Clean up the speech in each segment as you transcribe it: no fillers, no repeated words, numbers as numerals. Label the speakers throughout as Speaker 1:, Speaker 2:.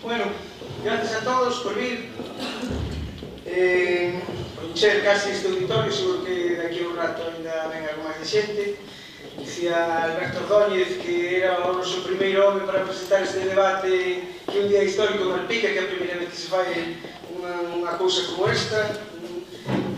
Speaker 1: Bueno, gracias a todos por vir, por encher casi este auditorio. Seguro que daqui a un rato ainda ven algo máis de xente. Dicía Alberto Ordóñez que era o noso primeiro home para presentar este debate, que é un día histórico en Malpica, que é a primeira vez que se fai unha cousa como esta.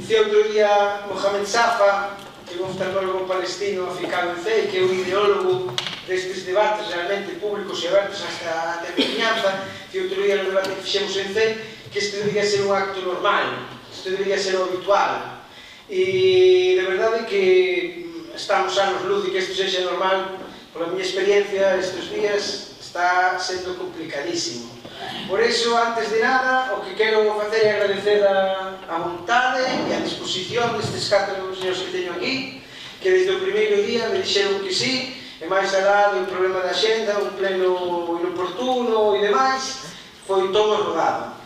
Speaker 1: Dicía outro día Mohamed Safa, que é un oftalmólogo palestino aficado en CEI, que é un ideólogo destes debates realmente públicos e abertos hasta a veciñanza, que outro día no debate que fixemos en CEI, que isto debería ser un acto normal, isto debería ser o habitual. E de verdade que estamos anos luz e que isto sexa normal, pola miña experiencia estes días está sendo complicadísimo. Por iso, antes de nada, o que quero facer é agradecer a vontade e a disposición destes 4 señores que teño aquí, que desde o primeiro día me dixeron que sí, e máis alá do problema da xenda, un pleno inoportuno e demais, foi todo rodado.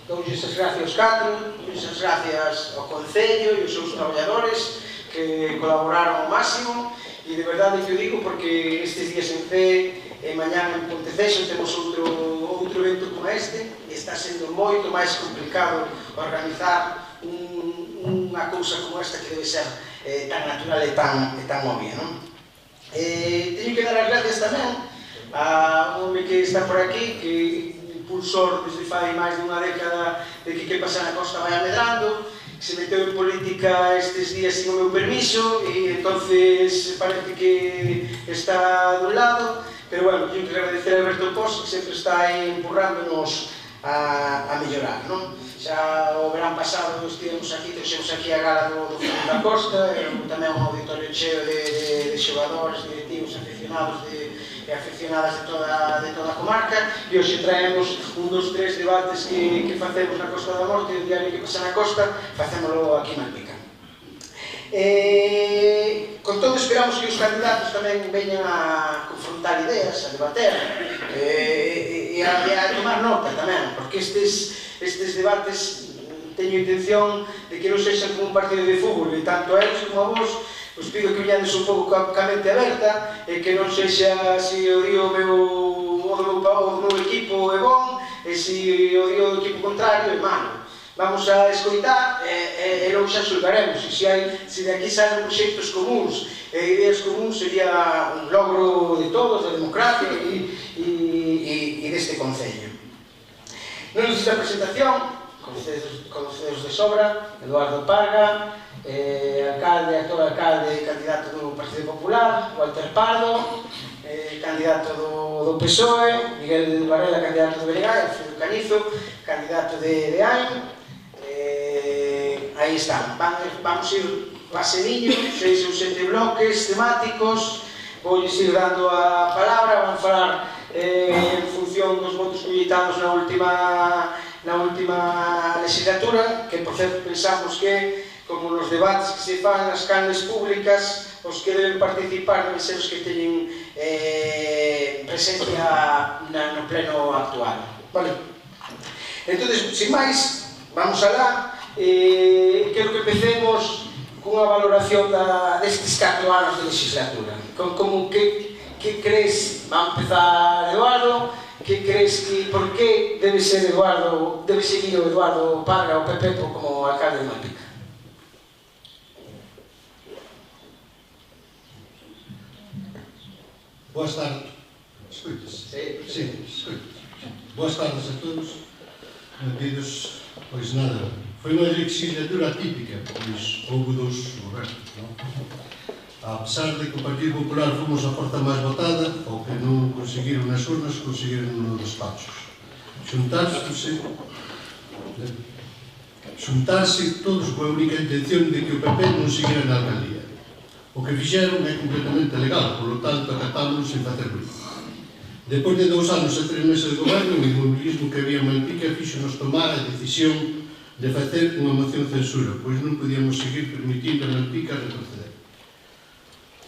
Speaker 1: Doulles as gracias aos 4, doulles as gracias ao Concello e aos seus traballadores que colaboraron ao máximo, e de verdade que o digo porque estes días en CE e mañá en Ponteceso temos outro evento como este, e está sendo moito máis complicado organizar unha cousa como esta que debe ser tan natural e tan obvia, non? Teño que dar as gracias tamén a un home que está por aquí, que impulsor desde fai máis dunha década de que pasa na Costa vai amedrando, que se meteu en política estes días sin o meu permiso e entonces parece que está dun lado, pero bueno, teño que agradecer a Alberto Pos, que sempre está aí empurrándonos a mellorar, non? Xa o verán pasado estivemos aquí, trouxemos aquí a gala do Fútbol da Costa, tamén un auditorio cheo de xogadores, directivos, aficionados e aficionadas de toda a comarca, e hoxe traemos un dos 3 debates que facemos na Costa da Morte, o diario que pasa na Costa, facémolo aquí en Malpica. Con todo, esperamos que os candidatos tamén veñan a confrontar ideas, a debater e a tomar nota tamén, porque estes debates teño intención de que non sexan como un partido de fútbol, e tanto a eles como a vos os pido que viñades un pouco ca mente aberta e que non sexa se o dio o meu equipo é bon e se o dio o equipo contrario é malo. Vamos a escoitar e logo xa xulgaremos, se de aquí salen proxectos comuns e ideas comuns sería un logro de todos, da democracia e deste Concello. Non necesita presentación, conocedos de sobra, Eduardo Parga, alcalde, actual alcalde, candidato do Partido Popular, Walter Pardo, candidato do PSOE, Miguel Varela, candidato do Beregai, Alfredo Canizo, candidato de AIN. Aí están, vamos ir a seriño, 6 ou 7 bloques temáticos, vou ir dando a palabra, van falar en función dos votos colleitados na última legislatura, que por certo pensamos que, como nos debates que se fan nas canles públicas, os que deben participar deben ser os que teñen presencia no pleno actual. Vale? Entón, sin máis, vamos alá. Quero que empecemos cunha valoración destes 4 anos de legislatura. Que crees, va a empezar Eduardo, que crees que, por que debe seguir o Eduardo Parga o PP como alcalde de Malpica?
Speaker 2: Boas tardes. Escoites? Sí, escoites. Boas tardes a todos. Benvidos, pois nada, foi unha legislatura atípica, pois houve 2 gobernos, non? A pesar de que o Partido Popular fomos a forza máis votada, o que non conseguiron nas urnas, conseguiron nos despachos. Xuntarse todos coa única intención de que o PP non seguira na alcaldía. O que fixeron é completamente legal, polo tanto, acatámonos sen facer ruido. Depois de 2 anos e 3 meses de goberno, o inmobilismo que había en Malpica fixo-nos tomar a decisión de facer unha moción censura, pois non podíamos seguir permitindo a Malpica retroceder.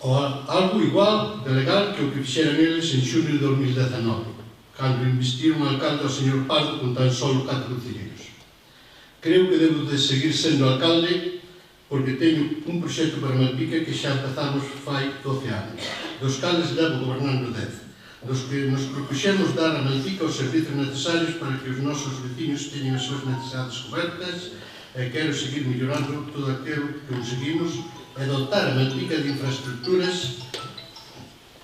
Speaker 2: Algo igual de legal que o que fixeran eles en xunio de 2019, cando investiron o alcalde ao señor Pardo con tan solo 4 concelleiros. Creo que debo de seguir sendo alcalde porque teño un proxecto para Malpica que xa empezamos fai 12 anos, dos cales levo gobernando 10, dos que nos propuxemos dar a Malpica os servizos necesarios para que os nosos veciños teñan as súas necesidades cobertas, e quero seguir mellorando todo aquilo que conseguimos e dotar a Malpica de infraestructuras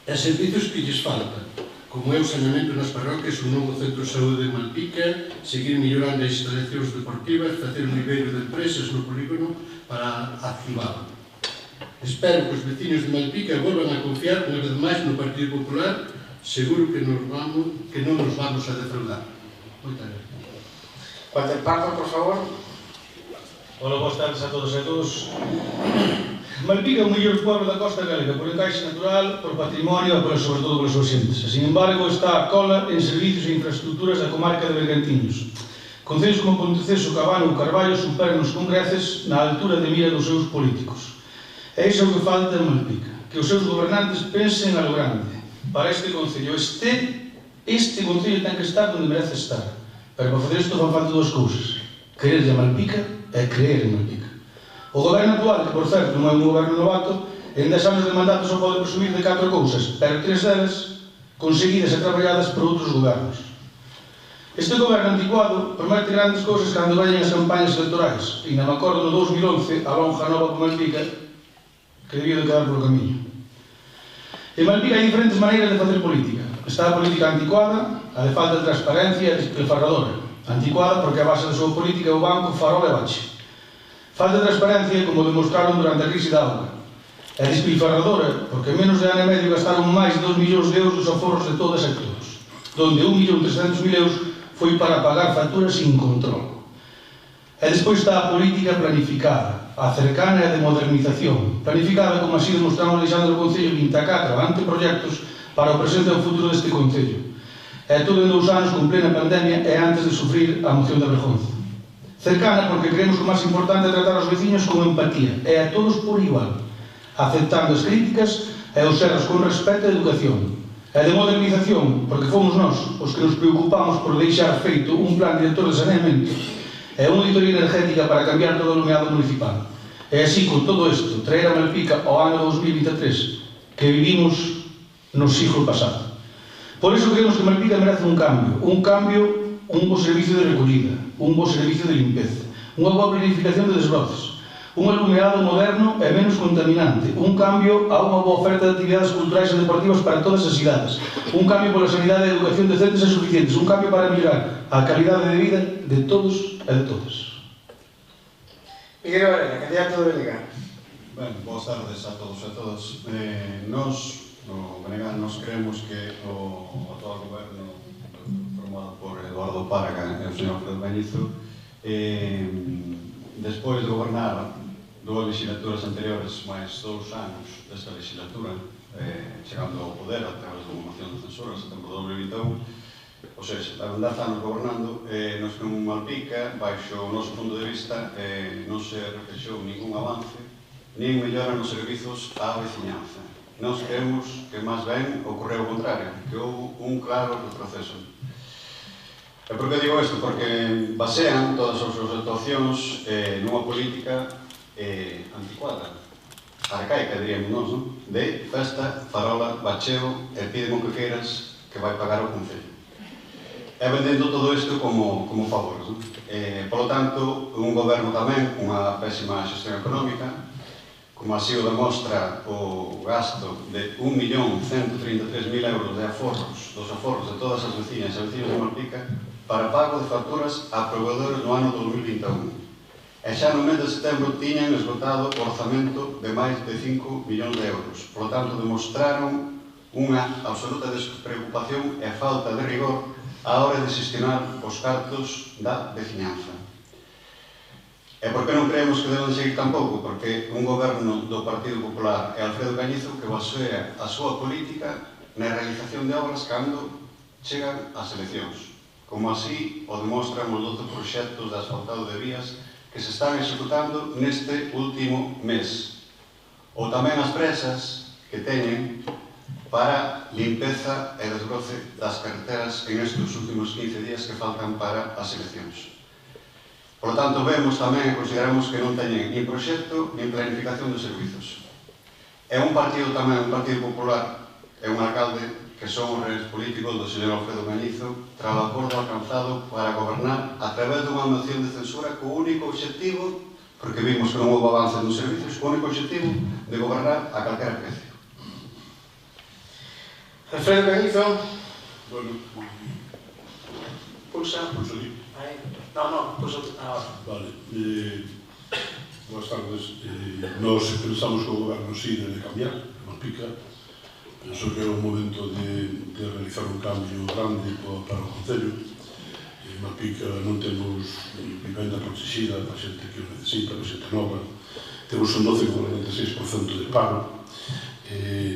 Speaker 2: e servizos que lles faltan, como é o saneamento nas parroquias, un novo centro de saúde de Malpica, seguir mellorando as instalacións deportivas, facer un niveiro de empresas no polígono para activalo. Espero que os veciños de Malpica volvan a confiar unha vez máis no Partido Popular, seguro que non nos vamos a defraudar. Moitas gracias.
Speaker 1: Walter Pardo, por favor.
Speaker 3: Hola, boas tardes a todos e a todos. Malpica é o mellor pueblo da costa galega por encaixe natural, por patrimonio e sobre todo polas súas xentes. Sin embargo, está a cola en servicios e infraestructuras da comarca de Bergantiños. Concellos como Ponteceso, Cabano ou Carballo superan os congreces na altura de mira dos seus políticos. E iso é o que falta en Malpica, que os seus gobernantes pensen a lo grande. Para este concello, este concello ten que estar onde merece estar. Pero para fazer isto fan falta 2 cousas: querer de Malpica e creer en Malpica. O goberno actual, que por certo non é un goberno novato, en 10 anos de mandato só pode presumir de 4 cousas, pero 3 delas conseguidas e traballadas por outros gobernos. Este goberno anticuado promete grandes cousas cando veñen as campañas electorais, e non me acordo no 2011 a lonja nova por Malpica que debía de quedar polo camiño. En Malpica hai diferentes maneiras de facer política. Está a política anticuada, a de falta de transparencia e despilfarradora. Anticuada porque a base da súa política é o banco, farol e bache. Falta de transparencia, como demostraron durante a crise da auga. É despilfarradora porque en menos de ano e medio gastaron máis de 2 millóns de euros dos aforros de todas e todos, donde 1.300.000 euros foi para pagar facturas sin control. E despois está a política planificada, a cercana e de modernización, planificada como así demostramos Alexandre do Concello 24 anteproyectos para o presente e o futuro deste Concello. E todo en 2 anos con plena pandemia e antes de sufrir a moción da vergonza. Cercana porque creemos que o máis importante é tratar aos veciños con empatía e a todos por igual, aceptando as críticas e os erros con respeto e educación. E de modernización porque fomos nós os que nos preocupamos por deixar feito un plan director de saneamento e unha auditoría energética para cambiar todo o alumeado municipal. E así, con todo isto, traer a Malpica ao ano 2023 que vivimos no siglo pasado. Por iso creemos que Malpica merece un cambio, un bo servicio de recollida, un bo servicio de limpeza, unha boa planificación de desbroces, un alumeado moderno e menos contaminante, un cambio a unha boa oferta de actividades culturais e deportivas para todas as cidades, un cambio pola sanidade e educación decentes e suficientes, un cambio para mellorar a calidade de vida de todos e de todas.
Speaker 1: Miguel Varela, candidato de Benegal.
Speaker 4: Ben, boas tardes a todos e a todas. Nos, no Benegal, nos creemos que o actual goberno formado por Eduardo Parga e o señor Fred Bañizo, despois de gobernar 2 legislaturas anteriores máis 2 anos desta legislatura, chegando ao poder a través de unha moción de censura en setembro de 2021. Ou seja, levan 10 anos gobernando, nos que en Malpica, baixo o noso punto de vista, non se reflexou ningún avance, nin mellora nos servizos á veciñanza. Nós creemos que máis ben ocorreu o contrario, que houve un claro retroceso. E por que digo isto? Porque basean todas as súas actuacións nunha política anticuada, arcaica, diríamos nós, non? De festa, farola, bacheo, e pídemo que queiras que vai pagar o Concello. E vendendo todo isto como favores, non? Por lo tanto, un goberno tamén, unha pésima xestión económica, como así o demostra o gasto de 1.133.000 euros de aforros, dos aforros de todas as veciñas e veciños de Malpica, para pago de facturas a proveedores no ano 2021. E xa no mes de setembro tiñan esgotado o orzamento de máis de 5 millóns de euros. Por lo tanto, demostraron unha absoluta despreocupación e falta de rigor á hora de xestionar os cartos da veciñanza. E por que non creemos que deben seguir tampouco? Porque un goberno do Partido Popular e Alfredo Cañizo que basea a súa política na realización de obras cando chegan as eleccións, como así o demostran os 12 proxectos de asfaltado de vías que se están executando neste último mes, ou tamén as presas que teñen para limpeza e desbroce das carreteras en estes últimos 15 días que faltan para as eleccións. Por lo tanto, vemos tamén e consideramos que non teñen nin proxecto nin planificación de servizos. É un partido tamén, un Partido Popular, é un alcalde que son os redes políticos do señor Alfredo Cañizo tras o acordo alcanzado para gobernar a través dunha moción de censura co único obxectivo, porque vimos que non houve avance nos servizos, co único obxectivo de gobernar a calquera precio.
Speaker 1: Alfredo Cañizo.
Speaker 2: Bueno,
Speaker 1: Pulsa.
Speaker 2: pulso aquí.
Speaker 1: No, pulsa ahora.
Speaker 2: Vale. Boas tardes. Nós pensamos que o goberno sí debe cambiar, Malpica. Penso que é o momento de realizar un cambio grande para o Concello. En Malpica non temos vivenda protegida para xente que o necesita, para xente nova. Temos un 12,46% de paro.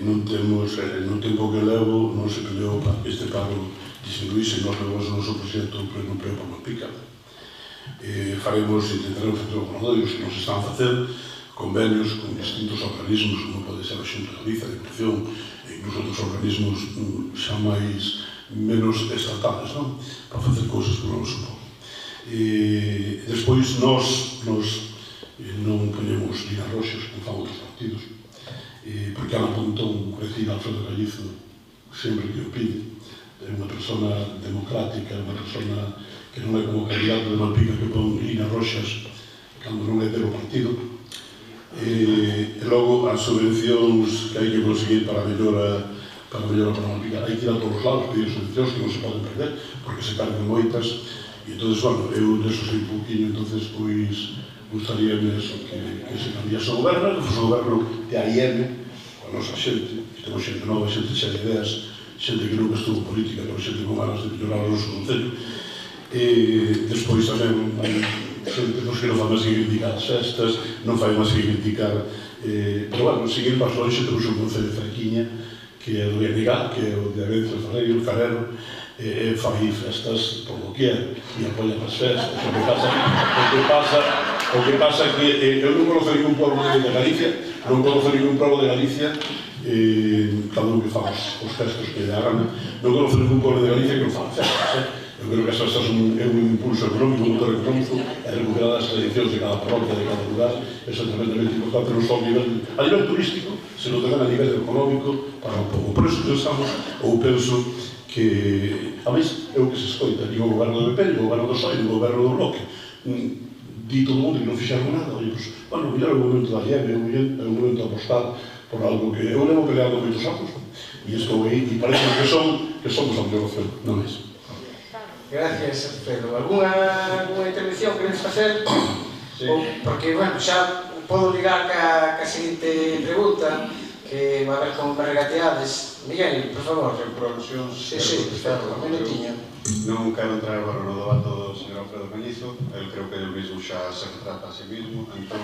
Speaker 2: Non temos, no tempo que levo, non se peleou para que este paro disminuíse. Nós levamos o noso proxecto pleno emprego para Malpica. Intentaremos facer obradoiros que nos están a facer, convenios con distintos organismos, como pode ser a Xunta de Galicia, a Diputación, e incluso outros organismos xa menos estatales, non? Para facer cousas por noso povo. Despois, nós non poñemos ligas roxas, como fan outros partidos, porque Ana Pontón, crecida Alfredo Cañizo, sempre que o pide, é unha persona democrática, unha persona que non é como o candidato de Malpica que pon ligas roxas cando non é ter o partido. E logo as subvencións que hai que conseguir para mellora para Malpica, hai que ir a todos os lados, pedir subvencións que non se poden perder, porque se perden moitas. E entón, bueno, eu deso sei un pouquinho, entón, pois, gustaríame eso, que se cambiase o goberno, que fose o goberno de AIM, a nosa xente, que temos xente nova, xente xa de ideas, xente que nunca estuvo en política, pero xente con ganas de mellorar o noso concello. E despois tamén xente que non fai máis que criticar as festas, non fai máis que criticar, pero bueno, seguir máis longe temos un concello de Franquiña que é do Vianigal, que é o de Avencio Ferrero, fai festas por doquier e apoia as festas. O que pasa é que eu non conozco ningún pueblo de Galicia, cada un que fa os gestos que dá gana, non conozco ningún pueblo de Galicia que non fa festas. Eu creo que as festas é un impulso económico, un motor económico, e recuperar as tradicións de cada parroquia, de cada lugar, é tremendamente importante, non só a nivel turístico, senón tamén a nivel económico para o povo. Por iso pensamos, ou penso, que, a máis, é o que se escoita, digo o goberno do PP, o goberno do PSOE, o goberno do Bloque, di todo o mundo que non fixaron nada, e, pues, bueno, mellor é o momento da IEM, é o momento de apostar por algo que eu levo peleando moitos anos, e estou aí, e parece que somos a mellor opción, non é iso.
Speaker 1: Gracias, Alfredo. Alguna intervención queres facer?
Speaker 4: Sí.
Speaker 1: Porque, bueno, xa podo ligar ca seguinte pregunta, que va a ver como me regateades. Miguel, por favor.
Speaker 4: Por alusións,
Speaker 1: un minutiño.
Speaker 4: Non quero entrar agora no debate do señor Alfredo Cañizo, el creo que el mismo xa se retrata a sí mismo, entón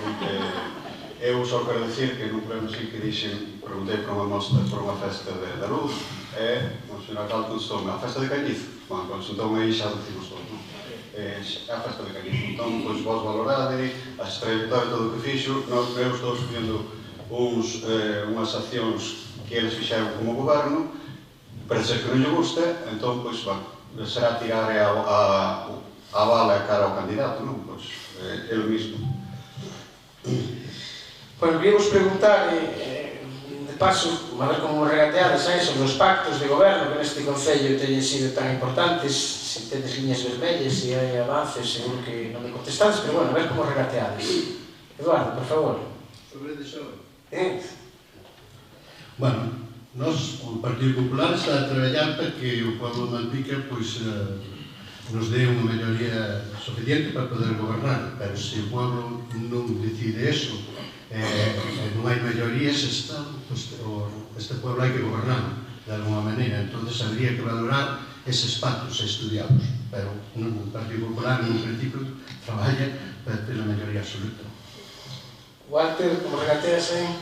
Speaker 4: Eu só quero dicir que nun pleno sí que dixen, preguntei por unha mostra, por unha festa da luz, e o señor alcalde contestou-me, a festa de Cañizo. Bueno, pois entón aí xa decimos todo, non? É a festa de Cañizo. Entón, pois vos valorade, as trayectorias, todo o que fixo, eu estou escollendo unhas accións que eles fixeron como goberno, parece que non lle gusta, entón, pois, bueno, será tirar a bala cara ao candidato, non? Pois, é o mismo.
Speaker 1: Bueno, queríamos preguntar, de paso, a ver como regateades sobre os pactos de goberno que neste Concello teñen sido tan importantes, se tedes liñas vermellas, se hai avances, seguro que non me contestades, pero bueno, a ver como regateades. Eduardo, por favor.
Speaker 2: Sobre de xoven.
Speaker 1: Bueno,
Speaker 2: Nos, o Partido Popular, está a traballar para que o pueblo de Malpica nos dé unha maioría suficiente para poder gobernar, pero se o pueblo non decide eso, non hai maiorías, este pueblo hai que gobernar de alguma maneira, entonces habría que valorar eses pactos estudiados, pero o Partido Popular en un principio traballa para ter a maioría absoluta.
Speaker 1: Walter, como regateas aí?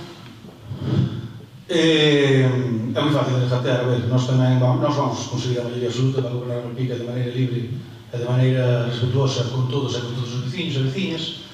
Speaker 3: É moi fácil de regatear, a ver, nós vamos conseguir a maioría absoluta para gobernar Malpica de maneira libre e de maneira respetuosa con todos e con todos os veciños e veciñas,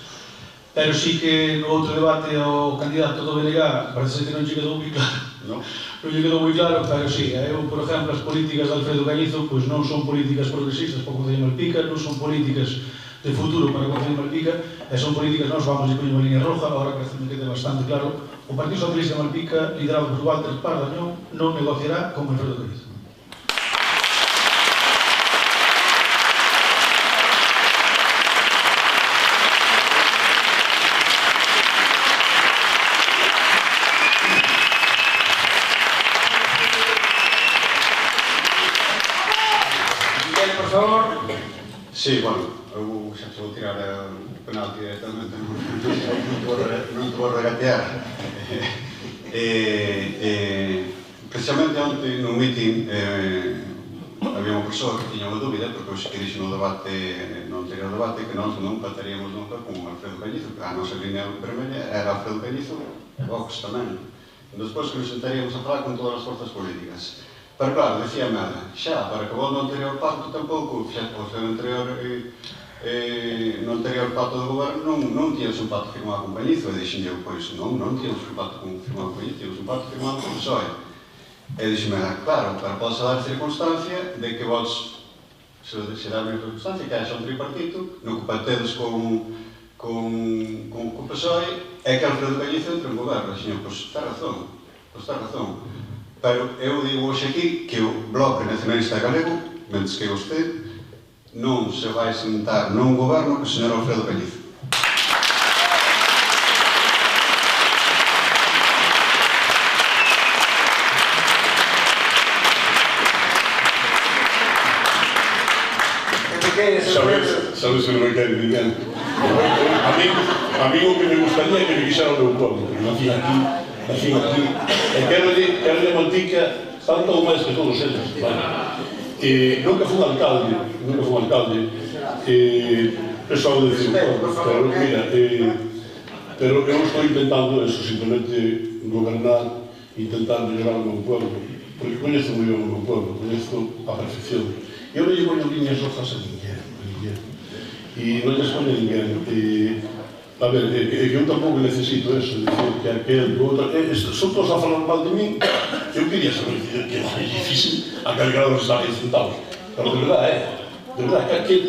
Speaker 3: pero sí que no outro debate ao candidato do BNG parece que non lle quedou moi claro. Non lle quedou moi claro, pero sí, eu, por exemplo, as políticas de Alfredo Cañizo pois non son políticas progresistas para o Concello de Malpica, non son políticas de futuro para o Concello de Malpica, e son políticas, nós vamos a poñer unha línea roja, agora parece que quede bastante claro. O Partido Socialista de Malpica, liderado por Walter Pardañón, non negociará con Alfredo Cañizo.
Speaker 1: Miguel, por favor.
Speaker 4: Sí, bueno, eu xa se vou tirar o penalti directamente, non te vou regatear. Precisamente onte no meeting había unha persoa que tiña unha dúbida, porque hoxe que dixo no anterior debate que nós non pataríamos nunca con Alfredo Cañizo, que a nosa línea vermelha era Alfredo Cañizo e Vox tamén. Despois que nos sentaríamos a falar con todas as forzas políticas. Pero claro, decía nada, xa, para que vos no anterior pacto tampouco, xa, o seu anterior no anterior pacto de goberno non tínhamos un pacto firmado con Cañizo, e dixen eu, pois non tínhamos un pacto firmado con Cañizo, tínhamos un pacto firmado con PSOE. E dixeme, claro, pero pode dar circunstancia de que vos se dá a circunstancia que haxa un tripartito, no que pactedes con PSOE, e que Alfredo Cañizo entre en goberno. Dixen, pois está razón, pero eu digo hoxe aquí que o Bloque Nacionalista Galego, mentres que vostede, non se vai sentar nun goberno co señor Alfredo Cañizo.
Speaker 5: Sabes que non me quere ninguén. A mí o que me gustaría é que me quixera o meu pueblo, porque nací aquí, e quero de Malpica tanto ou máis que todos eles. Nunca fui alcalde, pessoal de decir, pero mira, pero eu estou intentando eso, simplemente gobernar, intentar mellorar o meu pueblo, porque coñezo moi ben o meu pueblo, coñezo a perfección. Eu non lle poño liñas rojas a ninguén, e non lles poño a ninguén. A ver, que eu tampouco necesito eso, decir que aquel, outro, son todos a falar mal de min, eu quería saber que é difícil a cargar os daños centavos, pero de verdade,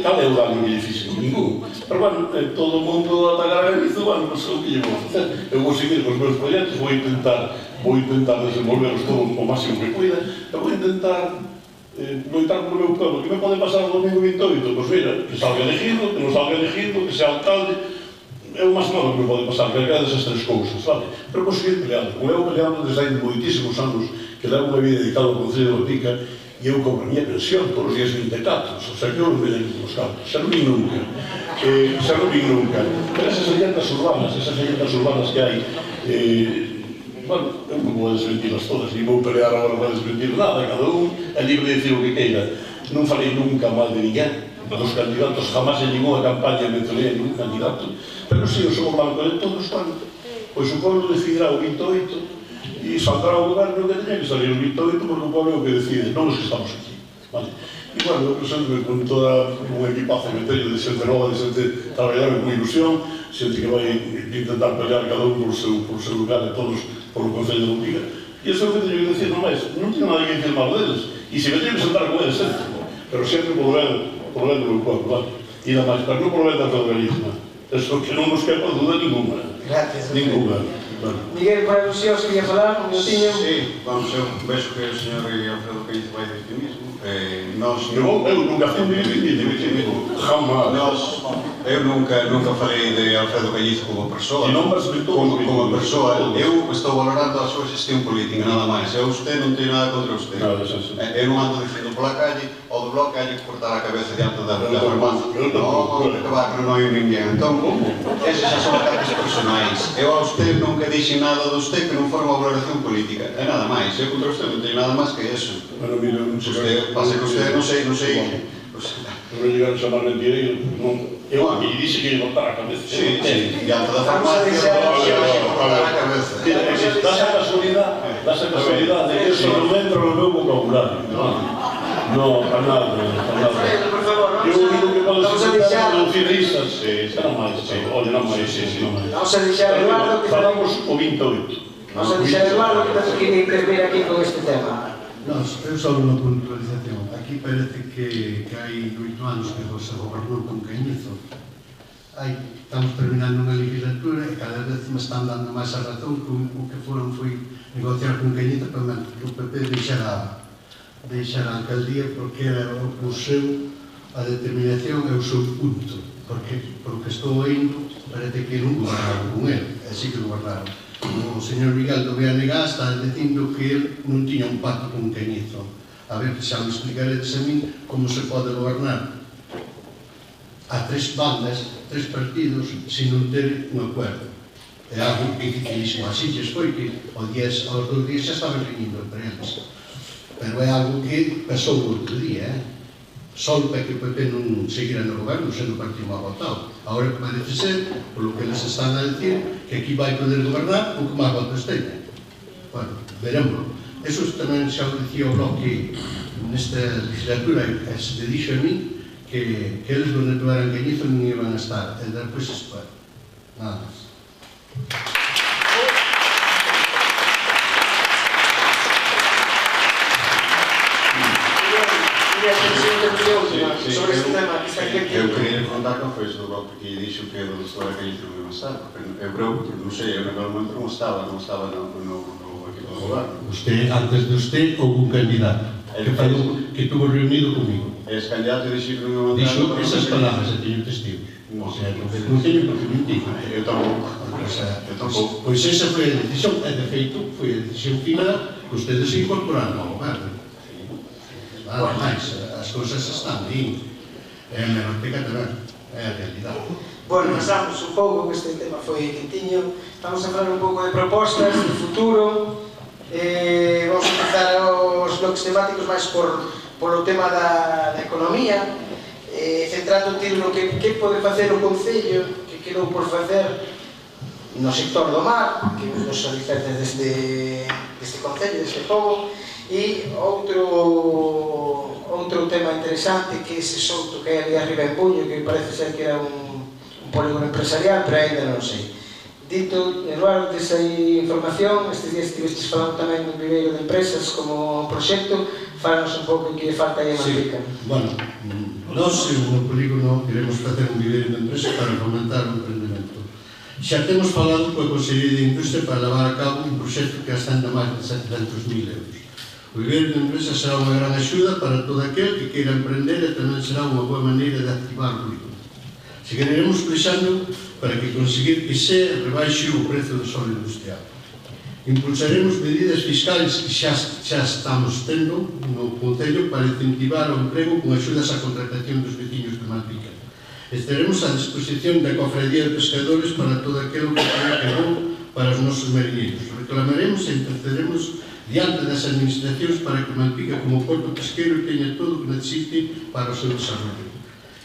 Speaker 5: cal é o daño difícil? Ningún. Pero, bueno, todo o mundo atacar a Galiza, bueno, non sei o que lle vou facer. Eu vou seguir cos meus proxectos, vou intentar desenvolveros todo o máximo que pueda, e vou intentar loitar polo meu pueblo. Que me pode pasar o domingo 28? Pois mira, que salga elegido, que non salga elegido, que sea alcalde, é o máis malo que me pode pasar, que haga desas tres cousas, sabe? Pero vou seguir peleando. Como eu peleando desde hai moitísimos anos, que levo unha vida dedicada ao Concello de Malpica, e eu cobro a miña pensión todos os días 24, o sea que eu non me lembro dos cartos, xa non vin nunca. Pero esas leyendas urbanas que hai, bueno, eu non vou desmentirlas todas, e vou pelear agora para desmentir nada, cada un é libre de dicir o que queira. Non falei nunca mal de ninguén, dos candidatos, jamás en ninguna campaña mencionei a ningún candidato, pero si, eu sou blanco de todos, pois o pueblo decidirá o 28 e saldrá o goberno que teña que salir o 28 porque o pueblo é o que decide, non os que estamos aquí. Vale? E, bueno, eu presento con toda un equipazo metello de xente nova, de xente traballar con ilusión, xente que vai intentar pelear cada un por seu lugar e todos por o Concello de Montiga. E iso é o que teño que decir, non máis, non teño nada que decir mal deles. E se me teño que sentar con eles sempre, pero sempre por ben do meu pueblo, vale? E da máis, pero non por ben da federalismo. Eso que non nos quepa duda ninguna.
Speaker 1: Gracias.
Speaker 5: Ninguna.
Speaker 1: Miguel, por alusión, se quería falar, un minutinho.
Speaker 4: Sí, vamos, eu vexo que o señor Alfredo Caíz vai de optimismo.
Speaker 5: Eu nunca fui de optimismo, jamás.
Speaker 4: Eu nunca falei de Alfredo Caíz como persoa. Como persoa, eu estou valorando a súa xestión política, nada máis. Eu usted non teño nada contra usted. Eu non ando dicindo pola calle, o do bloque hai que cortar a cabeza diante da farmacia. Non, que va, que non hai ninguén. Entón, esas xa son ataques personais. Eu a usted nunca dixen nada de usted que non for unha valoración política. É nada máis. Eu contra usted non teño nada máis que eso. Pasa que usted, non sei.
Speaker 5: Non me llegaron a chamar mentireiro, eu a que lle dixe que lle cortara a cabeza.
Speaker 4: Sí, diante da farmacia, lle cortara a cabeza.
Speaker 5: Dás a casualidade de que eso non entra no meu vocabulario. Non, para nada.
Speaker 1: Por favor,
Speaker 5: eu digo que pode ser reduccionistas, non máis, olha, non máis.
Speaker 1: Vamos a deixar Eduardo que
Speaker 5: falamos o 28.
Speaker 1: Vamos a deixar Eduardo que tamén quería intervir aquí con este tema.
Speaker 2: Non, eu só unha puntualización. Aquí parece que hai 8 anos que se gobernou con Cañizo. Estamos terminando unha legislatura e cada vez me están dando máis a razón que o que foron foi negociar con Cañizo para que o PP deixara a alcaldía porque era o seu a determinación e o seu punto. Porque estou indo, parece que non gobernaron con ele, así que gobernaron. O señor Miguel do Beanegá está dicindo que ele non tiña un pacto con Cañizo. A ver, xa me explicaredes a min como se pode gobernar a 3 bandas, 3 partidos, sin non ter un acuerdo. É algo dificilísimo. Así que foi que aos 2 días xa estaban reunindo entre eles. Pero é algo que pasou o outro día, só para que o PP non seguira no goberno sendo o partido máis votado. Agora parece ser, polo que eles están a decir, que aquí vai poder gobernar o que máis votos teña. Bueno, veremos. Eso tamén xa o dicía o Bloque nesta legislatura, que se dixo a mí que eles donde tuveran Cañizo non iban a estar, e despois espero. Nada máis.
Speaker 1: Sobre este tema que está aquí.
Speaker 4: Eu queria contar con foi do Bloque que dixo que o doutor Cañizo non iba a estar, porque eu creo, non sei, eu naquele momento non estaba no equipo do goberno.
Speaker 2: Antes de usted, houve un candidato que tuvo reunido comigo.
Speaker 4: Ese candidato dixo que non iba a
Speaker 2: Dixo esas palabras, e teño testigos. O sea, non teño por que mentir.
Speaker 4: Eu tampouco.
Speaker 2: Pois esa foi a decisión, e de feito foi a decisión final que ustedes se incorporaron ao goberno. Nada máis, as cousas están aí. É a meroteca tamén, é a realidade.
Speaker 1: Bueno, pasamos un pouco, que este tema foi quentiño. Vamos a falar un pouco de propostas, de futuro. Vamos a empezar os bloques temáticos máis polo tema da economía, centrando un tiro no que pode facer o Concello, que quedou por facer no sector do mar, que nos alicerces deste Concello, deste pobo. E outro tema interesante que ese souto que hai ali arriba en Puño, que parece ser que era un polígono empresarial, pero ainda non sei. Dito, Eduardo, desa información, estes días estivestes falando tamén dun viveiro de empresas como proxecto, falanos un pouco que falta aí a Malpica.
Speaker 2: Bueno, nós no polígono queremos facer un viveiro de empresas para fomentar o emprendimento. Xa temos falado coa Consellería de Industria para levar a cabo un proxecto que ascende a máis de 700.000 euros. O viveiro de empresas será unha gran axuda para todo aquel que queira emprender e tamén será unha boa maneira de activar o polígono. Seguiremos flexando para que conseguir que se rebaixe o prezo do solo industrial. Impulsaremos medidas fiscais que xa estamos tendo no Concello para incentivar o emprego con axudas á contratación dos veciños de Malpica. Estaremos á disposición da Cofradía de Pescadores para todo aquilo que tenha que ver para os nosos mariñeiros. Reclamaremos e intercederemos diante das administracións para que Malpica como porto pesqueiro teña todo o que necesite para o seu desarrollo.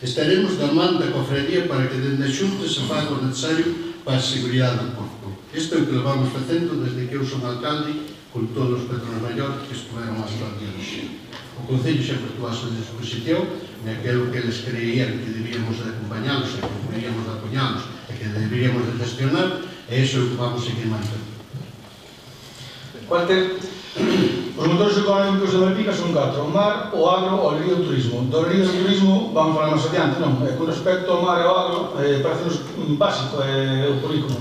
Speaker 2: Estaremos da man da Cofradía para que dende a Xunta se faga o necesario para a seguridade do porto. Isto é o que levamos facendo desde que eu son alcalde con todos os patronos maiores que estuveron hasta o día de hoxe. O Concello sempre actuou a súa disposición naquilo que eles creían que debíamos de acompañalos, que debíamos de apoialos e que deberíamos de gestionar, e iso é o que vamos seguir mantendo.
Speaker 1: Walter,
Speaker 3: Os motores económicos de Malpica son 4: o mar, o agro, o olería e o turismo. Do olería e o turismo vamos falar máis adiante, non? Con respecto ao mar e ao agro, parece-nos básico o polígono.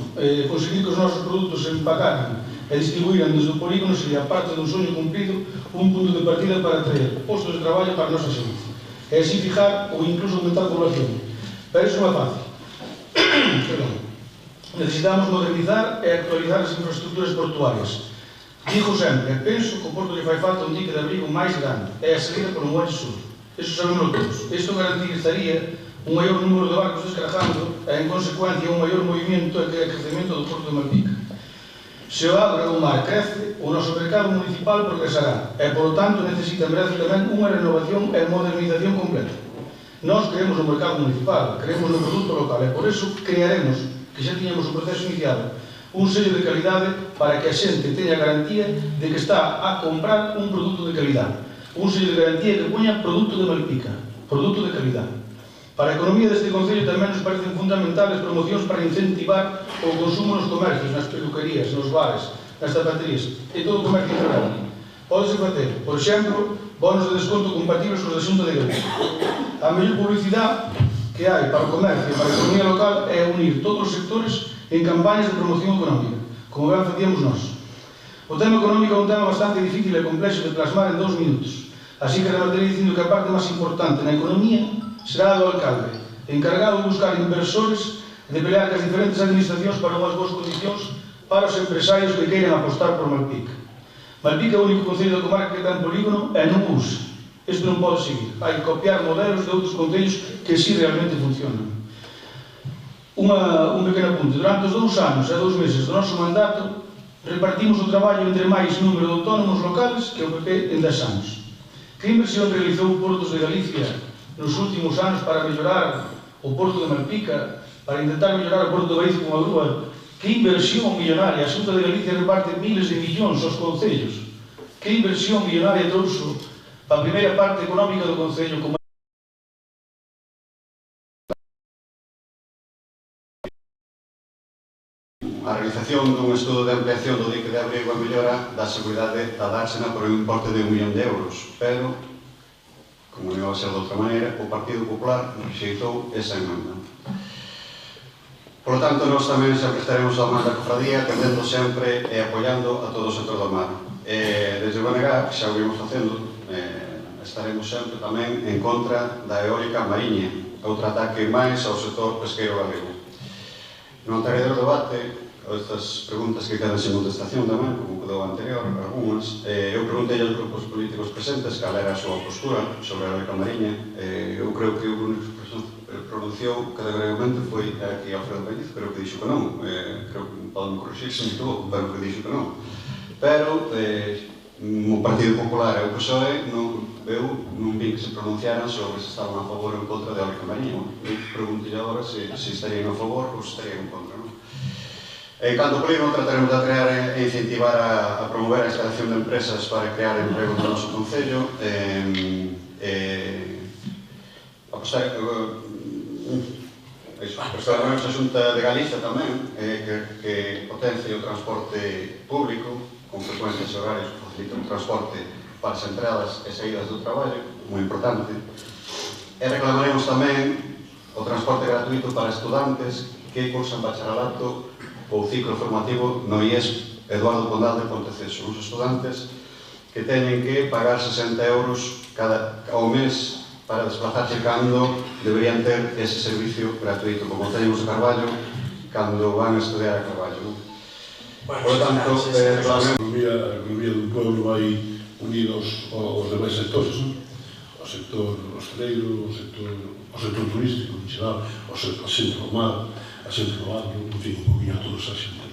Speaker 3: Conseguir que os nosos produtos se empacaran e distribuíran desde o polígono sería parte dun soño cumprido, un punto de partida para traer postos de traballo para a nosa xente. E así fijar ou incluso aumentar a población. Pero iso non é fácil. Necesitamos modernizar e actualizar as infraestructuras portuarias. Digo sempre, penso que o Porto lle fai falta un dique de abrigo máis grande, é a saída polo Muelle Sur. Iso sabemos todos. Isto garantizaría un maior número de barcos descargando e, en consecuencia, un maior movimento e crecemento do Porto de Malpica. Se o agro e o mar crece, o noso mercado municipal progresará e, polo tanto, necesita merece tamén unha renovación e modernización completa. Nós creemos no mercado municipal, creemos no produto local e, por iso, crearemos, que xa tiñamos o proceso iniciado, un sello de calidade para que a xente teña garantía de que está a comprar un produto de calidade. Un sello de garantía que poña produto de Malpica, produto de calidade. Para a economía deste Concello tamén nos parecen fundamentales promocións para incentivar o consumo nos comercios, nas peluquerías, nos bares, nas zapaterías e todo o comercio integral. Pódese facer, por exemplo, bonos de desconto compatibles cos da Xunta de Galicia. A mellor publicidade que hai para o comercio e para a economía local é unir todos os sectores en campañas de promoción económica, como ben facíamos nós. O tema económico é un tema bastante difícil e complexo de plasmar en 2 minutos, así que rematarei dicindo que a parte máis importante na economía será a do alcalde, encargado de buscar inversores e de pelear as diferentes administracións para unhas boas condicións para os empresarios que queiran apostar por Malpica. Malpica é o único concello da comarca que ten polígono e non usa. Isto non pode seguir. Hai que copiar modelos de outros concellos que sí realmente funcionan. Un pequeno apunte. Durante os 2 anos e 2 meses do noso mandato repartimos o traballo entre máis número de autónomos locales que o PP en 10 anos. Que inversión realizou Portos de Galicia nos últimos anos para mellorar o Porto de Malpica, para intentar mellorar o Porto de Galicia con a grúa? Que inversión millonaria? A Xunta de Galicia reparte miles de millóns aos concellos. Que inversión millonaria trouxo a primeira parte económica do concello como
Speaker 4: a realización dun estudo de ampliación do dique de abrigo e mellora da seguridade da dársena por un importe de 1 millón de euros, pero, como non iba a ser de outra maneira, o Partido Popular rexeitou esa emenda. Por lo tanto, nós tamén sempre estaremos ao mar da cofradía, atendendo sempre e apoiando a todo o sector do mar. Desde o BNG, que xa o vimos facendo, estaremos sempre tamén en contra da eólica mariña, outro ataque máis ao sector pesqueiro galego. Non entrarei do debate, estas preguntas que quedan sen contestación tamén, como quedou anterior, algunhas. Eu preguntei aos grupos políticos presentes cal era a súa postura sobre a eólica mariña. Eu creo que o único que pronunciou categóricamente foi aquí Alfredo Pérez, creo que dixo que non. Creo que podem corrixir se me equivoco, pero que dixo que non. Pero o Partido Popular e o PSOE non vi que se pronunciaran sobre se estaban a favor ou en contra de eólica mariña. Eu pregunto agora se estarían a favor ou se estarían en contra. En canto ao polígono, trataremos de crear e incentivar a promover a instalación de empresas para crear emprego no noso concello. Personalmente a Xunta de Galicia tamén, que potencie o transporte público, con frecuencias horarios que facilitan o transporte para as entradas e saídas do traballo, moi importante. E reclamaremos tamén o transporte gratuito para estudantes que cursan bacharelato ou ciclo formativo no IES Eduardo Condal de Ponteceso. Uns estudantes que teñen que pagar 60 euros ao mes para desplazarse cando deberían ter ese servicio gratuito, como teñemos a Carballo, cando van a estudiar a Carballo. Por tanto, a
Speaker 5: economía dun pueblo vai unidos aos demais sectores, o sector hosteleiro, o sector turístico, en xeral, o xente do mar, a xente do agro, en fin, un poquinho a toda esa xente.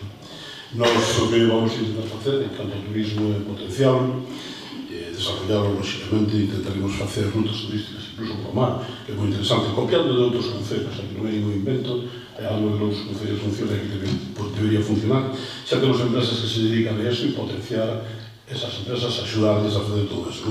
Speaker 5: Nós o que vamos a intentar facer, en canto ao turismo, é potenciarlo, desarrollarlo, lógicamente, intentaremos facer rutas turísticas, incluso por mar, que é moi interesante, copiando de outros concellos, aquí non hai ningún invento, é algo que nos concellos funciona e que debería funcionar. Xa temos empresas que se dedican a eso e potenciar esas empresas, axudarles a fazer todo eso.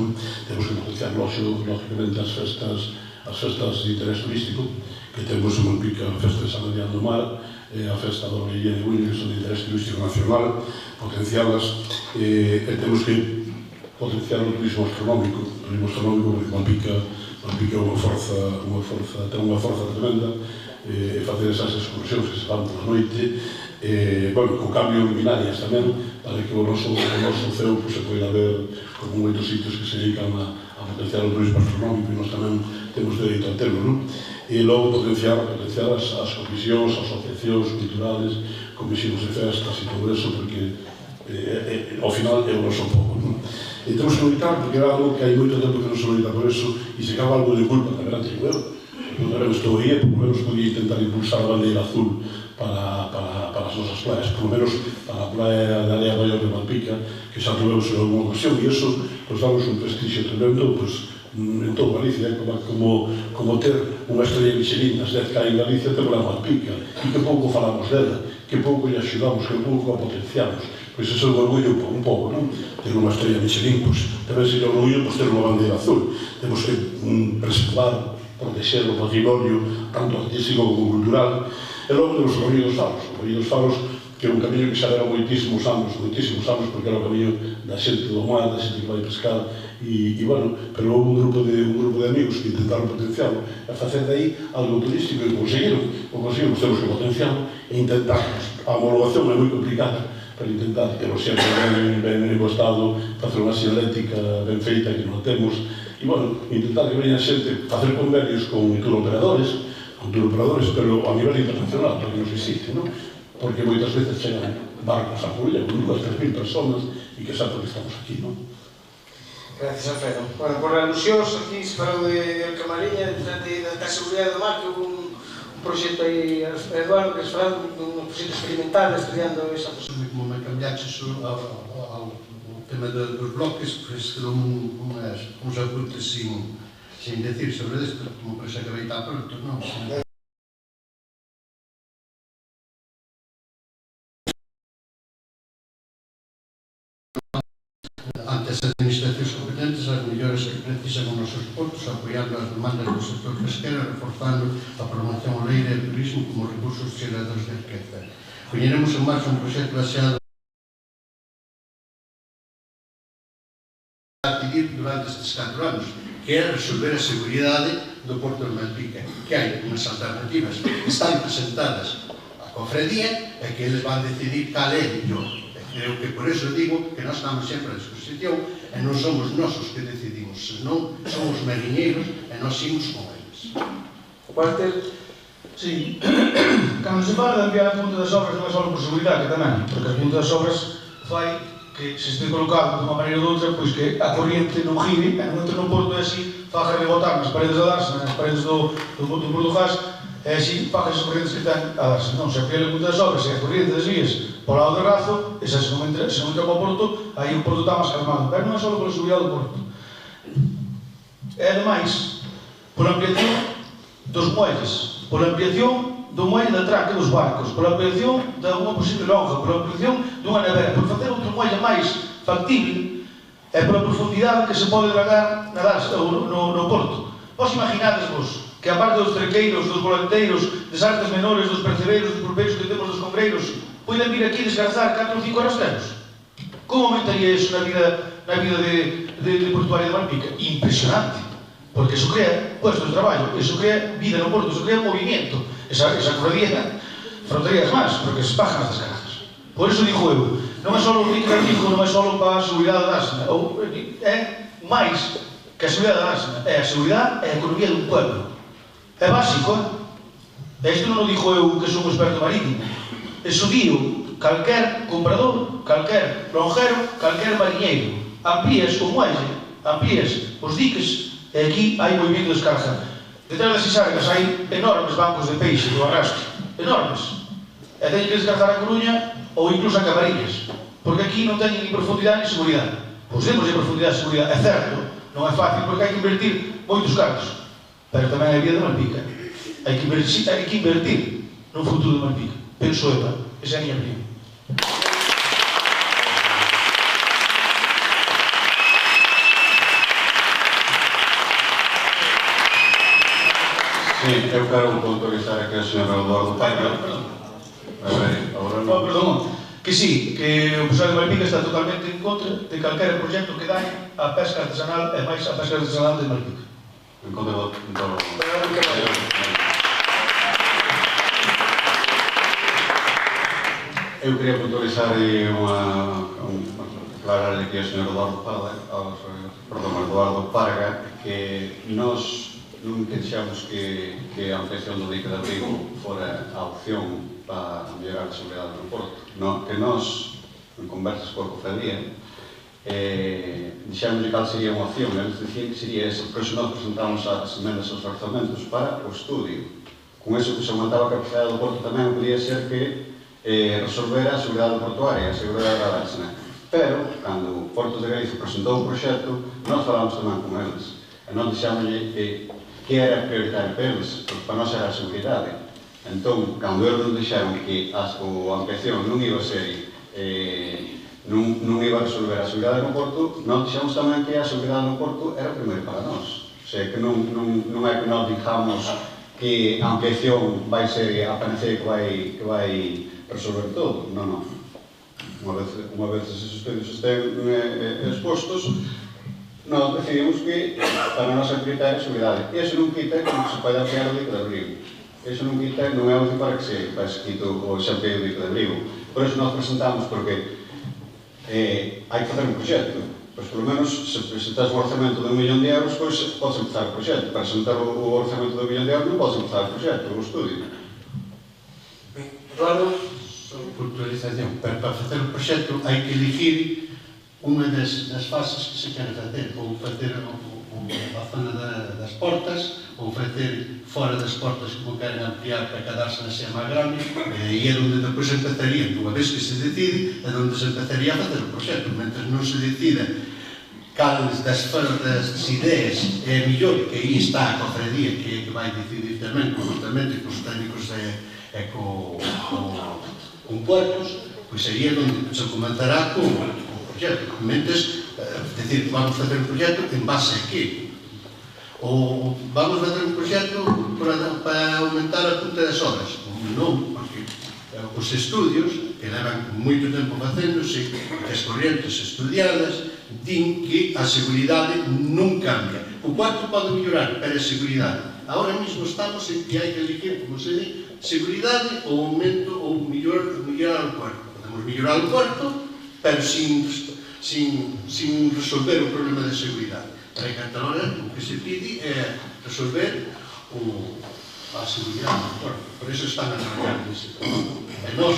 Speaker 5: Temos que potenciar, lógicamente, as festas de interés turístico, que temos en Malpica a festa de San Adrián do Mar, a festa da Orella de Buño, que son de interés turístico nacional, potencialas, e temos que potenciar o turismo astronómico, porque Malpica é unha forza, ten unha forza tremenda, e facer esas excursións que se van por noite, con cambio de luminarias tamén, para que o noso ceo se poida ver como moitos sitios que se dedican a potenciar o turismo astronómico, e nós tamén temos dereito a terlo, non? E logo potenciar as comisións, asociacións culturales, comisións de festas e todo eso, porque ao final é o noso povo, non? E temos que lutar, porque era algo que hai moito tempo que non se loita por eso, e se acaba algo de culpa, tamén a teño eu. Eu tamén estou aí, por lo menos podía intentar impulsar a bandeira azul para as nosas playas, por lo menos para a playa de Area Maior de Malpica, que xa tuvemos en alguna ocasión, e iso nos damos un prestigio tremendo, en todo Galicia, como ter unha estrella Michelin nas 10 que hai en Galicia, temos a Malpica, e que pouco falamos dela, que pouco lle axudamos, que pouco a potenciamos. Pois iso é un orgullo un pouco, non? Ter unha estrella Michelin, pois tamén sería un orgullo ter unha bandeira azul. Temos que preservar, proteger o patrimonio, tanto artístico como cultural. E logo temos o Camiño dos Faros. O Camiño dos Faros, que é un camiño que xa leva moitísimos anos, porque era o camiño da xente do mar, da xente que vai pescar, e bueno, pero houve un grupo de amigos que intentaron potenciarlo, e facer de aí algo turístico, e conseguimos, temos que potenciarlo, e intentarmos. A homologación é moi complicada, para intentar ter o sempre ben en estado, facer unha xenética ben feita que non temos, e, bueno, intentar que veña xente, facer convenios con turoperadores, pero a nivel internacional, porque nos existe, non? Porque moitas veces chegan barcos a Coruña con 2.000-3.000 personas e que saben que estamos aquí, non?
Speaker 1: Gracias, Alfredo. Bueno, por alusións, aquí se falou de Camariña, da seguridade do mar, que houve un proxecto aí, Eduardo, que se falou dun proxecto experimental estudiando esa posibilidad.
Speaker 2: Como me cambiaches ao tema dos bloques, pues quedou uns apuntes sin decir sobre isto, como que se acabei tan pronto, non? Ante as administracións competentes, as mellores que precisan os nosos portos, apoiando as demandas do sector pesquero, reforzando a promoción leira e turismo como recursos xeradores de riqueza. Poñeremos en marcha un proxecto baseado a adquirir durante estes 4 anos, que é resolver a seguridade do Porto de Malpica, que hai unhas alternativas que están presentadas á cofradía e que eles van decidir cal é mellor. Creo que por eso digo que nós estamos sempre a disposición e non somos nosos que decidimos, senón somos mariñeiros e nós imos con eles.
Speaker 1: Walter?
Speaker 3: Sí, cando se fala de ampliar a punta das obras non é só por seguridade, que tamén, porque a punta das obras fai que se este colocado de unha maneira ou doutra, pois que a corriente non gire, e non entre no porto e así faga rebotar nas paredes da dársena, nas paredes do Portugás, e así faga as corrientes que ten a dársena. Non, se ampliar a punta das obras e a corriente das vías por lado de Razo, esa se non entra para o porto, aí o porto está máis calmado, pero non é só pola seguridade do porto. E ademais, pola ampliación dos muelles, pola ampliación do muelle de atraque dos barcos, pola ampliación de unha posible lonja, pola ampliación dunha nevera, por facer outro muelle máis factible e pola profundidade que se pode dragar no porto. Vos imaginadesvos que a parte dos trequeiros, dos volanteiros, das artes menores, dos percebeiros, dos pulpeiros que temos dos congreiros, poden vir aquí descansar 4 ou 5 horas temos? Como aumentaría iso na vida de portuaria de Malpica? Impresionante, porque iso crea puestos de traballo, iso crea vida no porto, iso crea movimiento, esa cofradía frontería as más, porque se pagan as descargas. Por iso digo eu, non é só o rico non é só para a seguridade da dársena, é máis que a seguridade da dársena, é a seguridade e a economía dun pueblo. É básico, e isto non o digo eu que sou un experto marítimo. Eso digo, calquer comprador, calquer lonjero, calquer mariñeiro. Amplías o muelle, amplías os diques, e aquí hai movimento de descarga. Detrás das Isargas hai enormes bancos de peixe do arrastre, enormes. E teñen que descargar a Coruña ou incluso a Camariñas, porque aquí non teñen ni profundidade ni seguridade. Pois temos de profundidade e seguridade, é certo, non é fácil porque hai que invertir moitos cartos, pero tamén hai vida de Malpica. Hai que invertir no futuro de Malpica. Penso eu, esa é a miña opinión.
Speaker 4: Sí, eu quero puntualizar aquí ao señor Eduardo Paira.
Speaker 3: Perdón, que sí, que o pessoal de Malpica está totalmente en contra de calquera proxecto que dañe a pesca artesanal e máis a pesca artesanal de Malpica.
Speaker 4: En contra do... Eu quería puntualizar aclarar aquí ao señor Eduardo Parga que nós nunca deixamos que a ampliación do dique de abrigo fora a opción para mellorar a seguridade do porto. Que nós, en conversas coa cofradía, deixamos cal sería unha opción, eles dicían que sería esa, por eso nós presentamos as emendas aos orzamentos para o estudio. Con eso que se aumentaba a capacidade do porto tamén podía ser que resolver a seguridade portuaria, a seguridade da Dársena. Pero, cando o Portos de Galicia presentou o proxecto, nós falamos tamén con eles. E nós deixámoslle que era prioritario para eles, porque para nós era a seguridade. Entón, cando eles nos deixaron que a ampliación non iba a ser, non iba a resolver a seguridade no Porto, nós deixamos tamén que a seguridade no Porto era primeiro para nós. O sea, que non é que nós digamos que a ampliación vai ser a panacea que vai resolver todo. Non. Unha vez esos estudios estén expostos, nós decidimos que para a nosa criterio é a seguridade. E iso non quita que se pode ampliar o dique de abrigo. Iso non quita, non é útil para que se quito o ampliar o dique de abrigo. Por iso nós presentamos, porque hai que fazer un proxecto. Pois, polo menos, se presentas un orzamento de 1 millón de euros, pois podes empezar o proxecto. Para presentar o orzamento de 1 millón de euros non podes empezar o proxecto, o estudio.
Speaker 1: Eduardo?
Speaker 2: Puntualización. Para facer o proxecto hai que elegir unha das fases que se quere facer, ou facer a zona das portas, ou facer fora das portas como queren ampliar para que a Dársena sea máis grande, e é onde depois empezaría, unha vez que se decide, é onde se empezaría a facer o proxecto. Mentre non se decida cales das ideas é mellor, que aí está a cofradía que é que vai decidir tamén conjuntamente cos técnicos e con puertos, pois aí é onde se comentará con proxecto. Mentes, decir, vamos facer un proxecto en base a que? Ou vamos facer un proxecto para aumentar a punta das obras? Non, porque os estudios que levan moito tempo facéndose, as correntes estudiadas, din que a seguridade non cambia. O cuarto pode mellorar, pero a seguridade. Agora mesmo estamos en que hai que elegir, como se di, seguridade ou aumento ou mellorar o cuarto. Podemos mellorar o cuarto, pero sin resolver o problema de seguridade. Para que ata agora o que se pide é resolver a seguridade do cuarto. Por iso están a trabalhar nese tema. E nós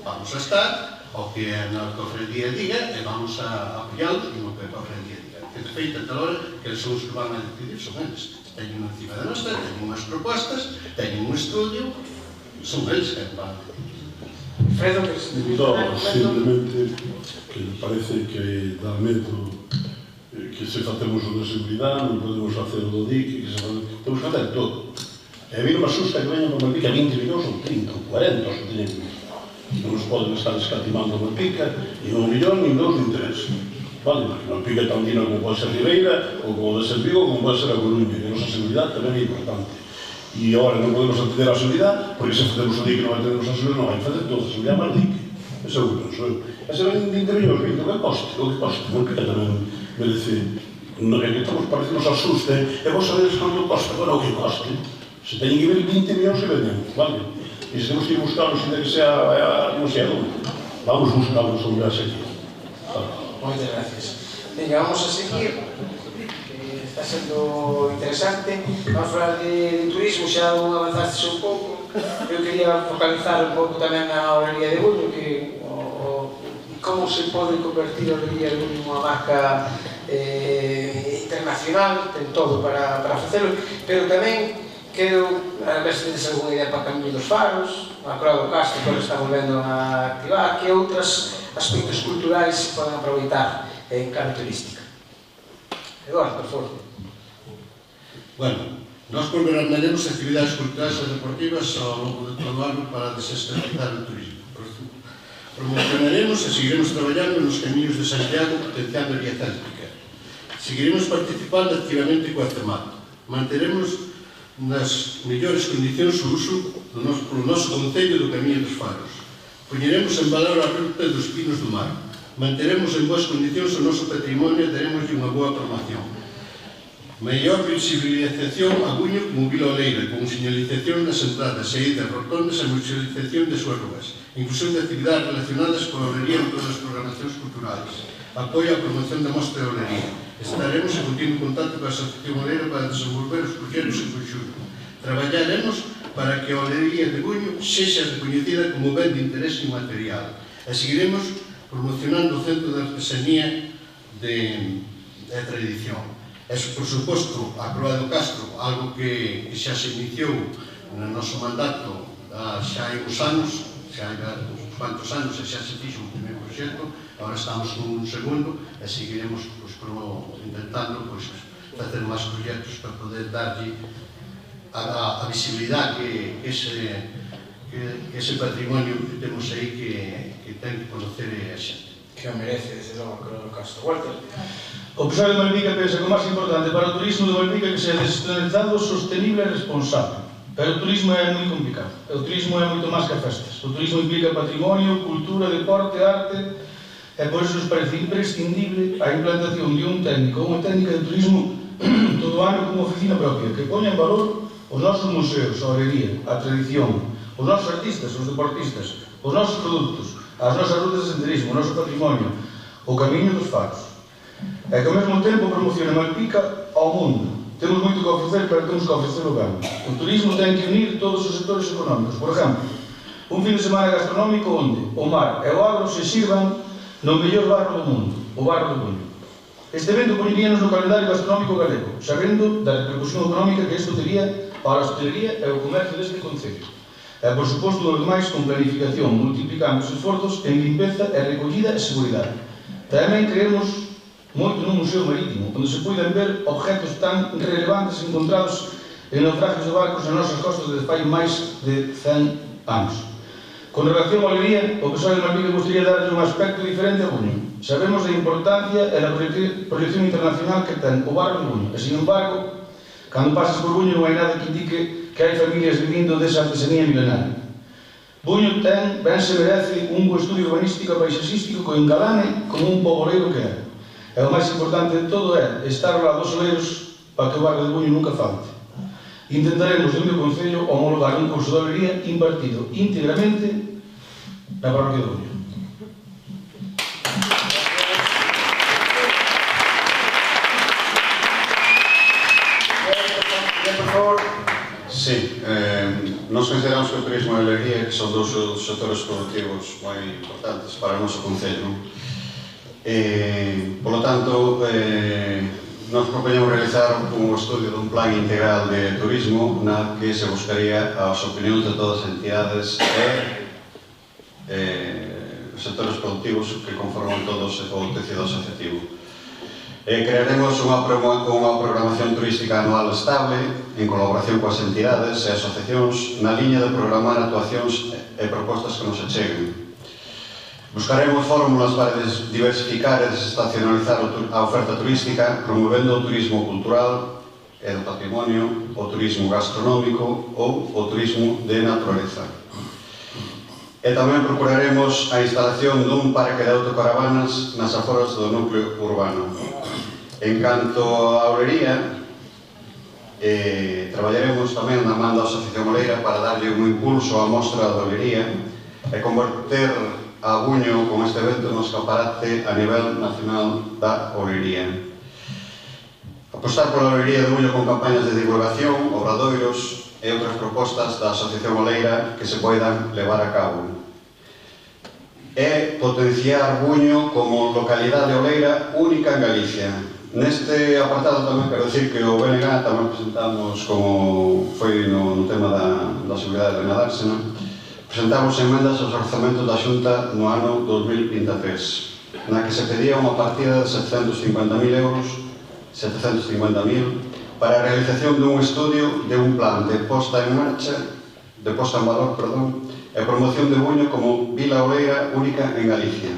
Speaker 2: vamos a estar ao que a cofradía diga e vamos a apoiarlos no que a cofradía diga. Que de feito, ata agora, que son os que van a decidir son eles. Teñen encima da nosa, teñen unhas propostas, teñen un estudio, son eles que van a decidir.
Speaker 1: Fredo,
Speaker 5: simplemente que me parece que dá medo que se facemos o de seguridade, non podemos facer o do dique, que se temos que facer todo. E a mí non me asusta que veñan para Malpica 20 millóns ou 30 ou 40 os que teñen. Non nos poden estar escatimando Malpica ni 1 millón, ni 2, ni 3. Vale, porque Malpica é tan digna como pode ser Ribeira, ou como pode ser Vigo, como pode ser a Coruña. E a nosa seguridade tamén é importante. E agora non podemos atender a seguridade, porque se facemos o dique non atendemos a seguridade, non vai facer todo a seguridade máis dique. Ese é o que penso eu. E se ven 20 millóns, 20, o que coste. Malpica tamén merece, non é que estamos para que nos asusten, e vos sabedes canto costa, bueno, o que coste. Se teñen que ver 20 millóns se venden, vale? E se temos que ir buscarlos, ainda que sea, non sei onde, vamos buscarlos onde a seguir.
Speaker 1: Moitas gracias. Venga, vamos a seguir. Está sendo interesante. Vamos a falar de turismo, xa avanzaste un pouco. Eu quería focalizar un pouco tamén na Olería de Buño, que como se pode convertir a Olería de Buño nunha marca internacional, ten todo para facelo, pero tamén quero ver se tedes algunha idea para Camiño dos Faros, a Croa do Castro, que está volvendo a activar, que outros aspectos culturais se poden aproveitar en clave turística. Eduardo, por favor.
Speaker 2: Bueno, Nós programaremos actividades culturais e deportivas ao longo de todo o ano para desestabilizar o turismo. Promocionaremos e seguiremos traballando nos camiños de Santiago potenciando a vía céltica. Seguiremos participando activamente coa CEMAT. Manteremos nas mellores condicións o uso polo noso concello do Camiño dos Faros. Poñeremos en valor a ruta dos pinos do mar. Manteremos en boas condicións o noso patrimonio e daremos unha boa promoción. Maior visibilización a Buño como vila oleira, con señalización nas entradas, saídas, rotondas e musealización de súas ruas. Inclusión de actividades relacionadas con a olería en todas as programacións culturais. Apoio á promoción da mostra de olería. Estaremos en continuo contacto con a Asociación Oleira para desenvolver os proxectos en conxunto. Traballaremos para que a olería de Buño sexa reconhecida como ben de interés inmaterial. E seguiremos promocionando o Centro de Artesanía de Tradición. E, por suposto, a Croa do Castro, algo que xa se iniciou no noso mandato xa hai uns anos, xa hai uns cuantos anos e xa se fixo un primeiro proxecto, agora estamos con un segundo e seguiremos intentando facer máis proxectos para poder darlle a visibilidade que ese patrimonio que temos aí que ten que conocer a xente.
Speaker 1: Que o merece, desde logo, a Croa do Castro. Walter.
Speaker 3: O Consello de Malpica pensa que o máis importante para o turismo de Malpica é que seja descentralizado, sostenible e responsable. Pero o turismo é moi complicado. O turismo é moito máis que festas. O turismo implica patrimonio, cultura, deporte, arte, e por iso nos parece imprescindible a implantación de un técnico ou unha técnica de turismo todo o ano como oficina propia, que poña en valor os nosos museos, a olería, a tradición, os nosos artistas, os deportistas, os nosos produtos, as nosas rutas de senderismo, o noso patrimonio, o camiño dos faros. E que ao mesmo tempo promociona Malpica ao mundo. Temos moito que ofrecer, pero temos que ofrecer o ben. O turismo ten que unir todos os sectores económicos. Por exemplo, un fin de semana gastronómico onde o mar e o agro se sirvan no mellor barro do mundo, o barro do Buño. Este evento poñeríanos no calendario gastronómico galego, sabendo da repercusión económica que isto tería para a hostelería e o comercio deste concello. E, por suposto, o demais con planificación, multiplicando os esforzos en limpeza e recollida e seguridade. Tamén creemos moito nun museo marítimo, onde se poden ver objetos tan relevantes encontrados en naufragios de barcos nas nosas costas desde fai máis de 100 anos. Con relación á olería, o Consello de Malpica gostaría darlle un aspecto diferente a Buño. Sabemos da importancia e da proyección internacional que ten o barrio de Buño, e, sin embargo, cando pasas por Buño non hai nada que indique que hai familias vivindo desa artesanía milenaria. Buño ten, ben se merece, un bo estudio urbanístico e paisaxístico que o engalane como un poboleiro que é. E o máis importante de todo é estar ao lado dos oleiros para que o barrio de Buño nunca falte. Intentaremos, dentro do Concello, homologar un curso de olería impartido íntegramente na parroquia de Buño.
Speaker 1: Por favor.
Speaker 4: Sí, nos consideramos que o turismo e a olería son dous sectores productivos moi importantes para o noso concello. Por lo tanto, nos propoñemos realizar un estudio dun plan integral de turismo na que se buscaría as opinións de todas as entidades e sectores productivos que conforman todos o tecido asociativo. Crearemos unha programación turística anual estable en colaboración coas entidades e asociacións na liña de programar actuacións e propostas que nos acheguen. Buscaremos fórmulas para diversificar e desestacionalizar a oferta turística, promovendo o turismo cultural e do patrimonio, o turismo gastronómico ou o turismo de naturaleza. E tamén procuraremos a instalación dun parque de autocaravanas nas aforas do núcleo urbano. En canto á olería, traballaremos tamén na man da Asociación Oleira para darlle un impulso á mostra da olería e converter a Buño con este evento no escaparate a nivel nacional da olería. Apostar pola olería de Buño con campañas de divulgación, obradoiros e outras propostas da Asociación Oleira que se poidan levar a cabo. E potenciar Buño como localidade oleira única en Galicia. Neste apartado tamén quero dicir que o BNG tamén presentamos, como foi no tema da seguridade de Nadársena, presentamos emendas aos orzamentos da Xunta no ano 2023, na que se pedía unha partida de 750.000 euros, 750.000, para a realización dun estudio de un plan de posta en valor, e promoción de Buño como vila oleira única en Galicia.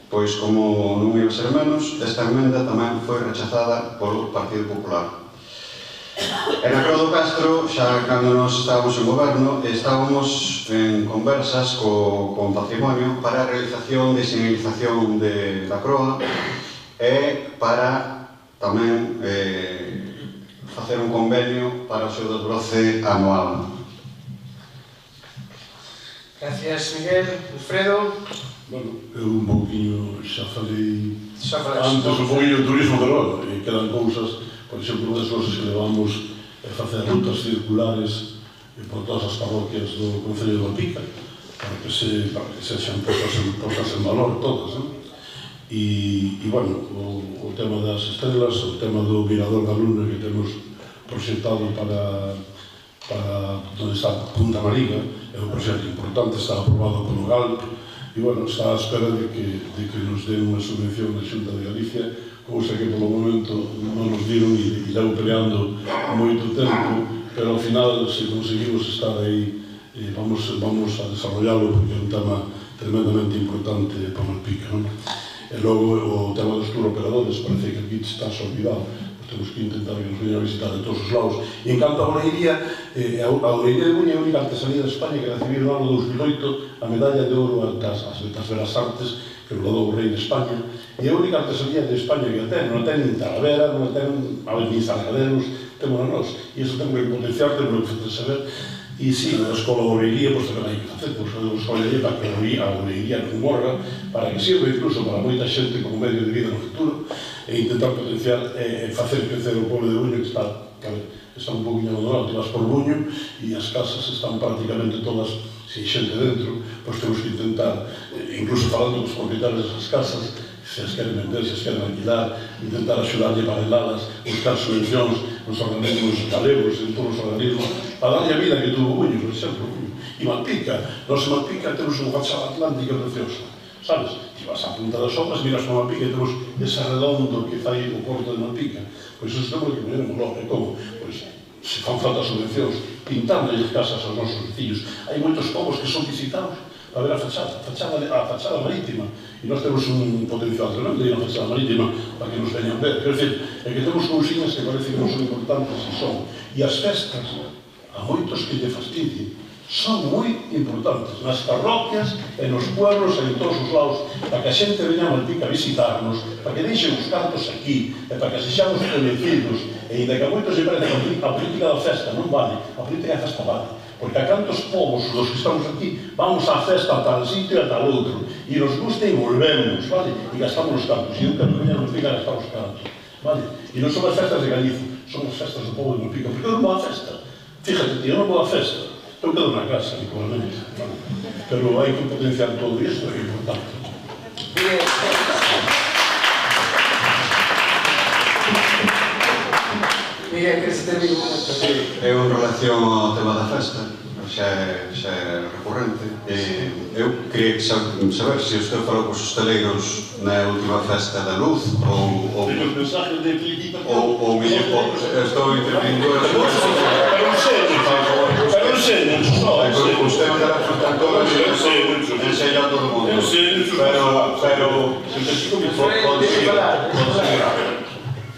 Speaker 4: Pois, como non iba a ser menos, esta emenda tamén foi rechazada polo Partido Popular. E na Croa do Castro, xa cando nos estábamos en goberno, estábamos en conversas con Patrimonio para a realización de señalización da Croa e para tamén facer un convenio para o seu desbroce anual.
Speaker 1: Gracias, Miguel. Alfredo.
Speaker 5: Bueno, eu un pouquinho xa falei antes un pouquinho do turismo de Roda, e quedan cousas, por exemplo, das cousas que levamos a facer rutas circulares por todas as parroquias do Concello de Malpica, para que sexan postas en valor todas, non? E, bueno, o tema das estrelas, o tema do Mirador da Luna que temos proxectado para onde está Punta Mariga, é un proxecto importante, está aprobado polo GALP, e, bueno, está á espera de que nos den unha subvención da Xunta de Galicia, cousa que polo momento non nos dieron e levo peleando moito tempo, pero ao final, se conseguimos estar aí, vamos a desarrollalo porque é un tema tremendamente importante para Malpica, non? E logo o tema dos tour operadores, parece que aquí está olvidado, temos que intentar que nos veñan a visitar de todos os lados. E en canto a Oleiría, a Oleiría de Buño é a única artesanía de España que recibiu no ano 2008 a medalla de ouro das Belas Artes que rodou o rei de España, e a única artesanía de España que a ten, non ten nin Talavera, non ten nin Salgaderos, temos a nós, e iso temos que potenciar, temos que facer saber. E si, na escola de Oleiría, pois tamén hai que facer, pois a escola de Oleiría para que a Oleiría non morra, para que sirva incluso para moita xente como medio de vida no futuro, e intentar potenciar e facer crecer o poble de Buño, que está un poquinho abandonado. Te vas por Buño e as casas están prácticamente todas sin xente dentro, pois temos que intentar, incluso falando com os propietarios desas casas, se as queren vender, se as queren alquilar, intentar axudarlle para heladas, buscar subvencións nos organismos galegos, en todos os organismos, para darlle a vida que tuvo Buño, por exemplo. E Malpica, nós en Malpica temos unha fachada atlántica preciosa, sabes? Ti vas a Punta das Sopas, miras para Malpica e temos ese redondo que fai o porto de Malpica. Pois iso temos que poñer en valor, e como? Pois, se fan falta subvencións, pintando as casas aos nosos veciños. Hai moitos povos que son visitados para ver a fachada marítima, e nós temos un potencial tremendo de ir a fachada marítima para que nos veñan ver. Quer dizer, é que temos cousiñas que parece que non son importantes e son. E as festas, a moitos que lle fastidien, son moi importantes nas parroquias e nos pueblos e en todos os lados, para que a xente veña a Malpica a visitarnos, para que deixen os cantos aquí, e para que sexamos conhecidos, e ainda que a moitos se parece que a política da festa non vale, a política da festa vale, porque a cantos povos dos que estamos aquí vamos á festa a tal sitio e a tal outro, e nos gusta e volvemos, vale? E gastamos os cantos, e nunca nos veña a Malpica a gastar os cantos, vale? E non son as festas de Galicia, son as festas do povo de Malpica, porque eu non vou á festa, fíjate, eu non vou á festa, eu quedo na casa, habitualmente, vale? Pero hai que potenciar todo isto, é importante.
Speaker 1: Miguel, queres intervir un momento?
Speaker 4: Eu, en relación ao tema da festa, xa é recurrente, eu queria saber se usted falou cos hosteleiros na última festa da luz, ou mellor, estou intervindo usted me dará frutar todo enseña a todo o mundo, pero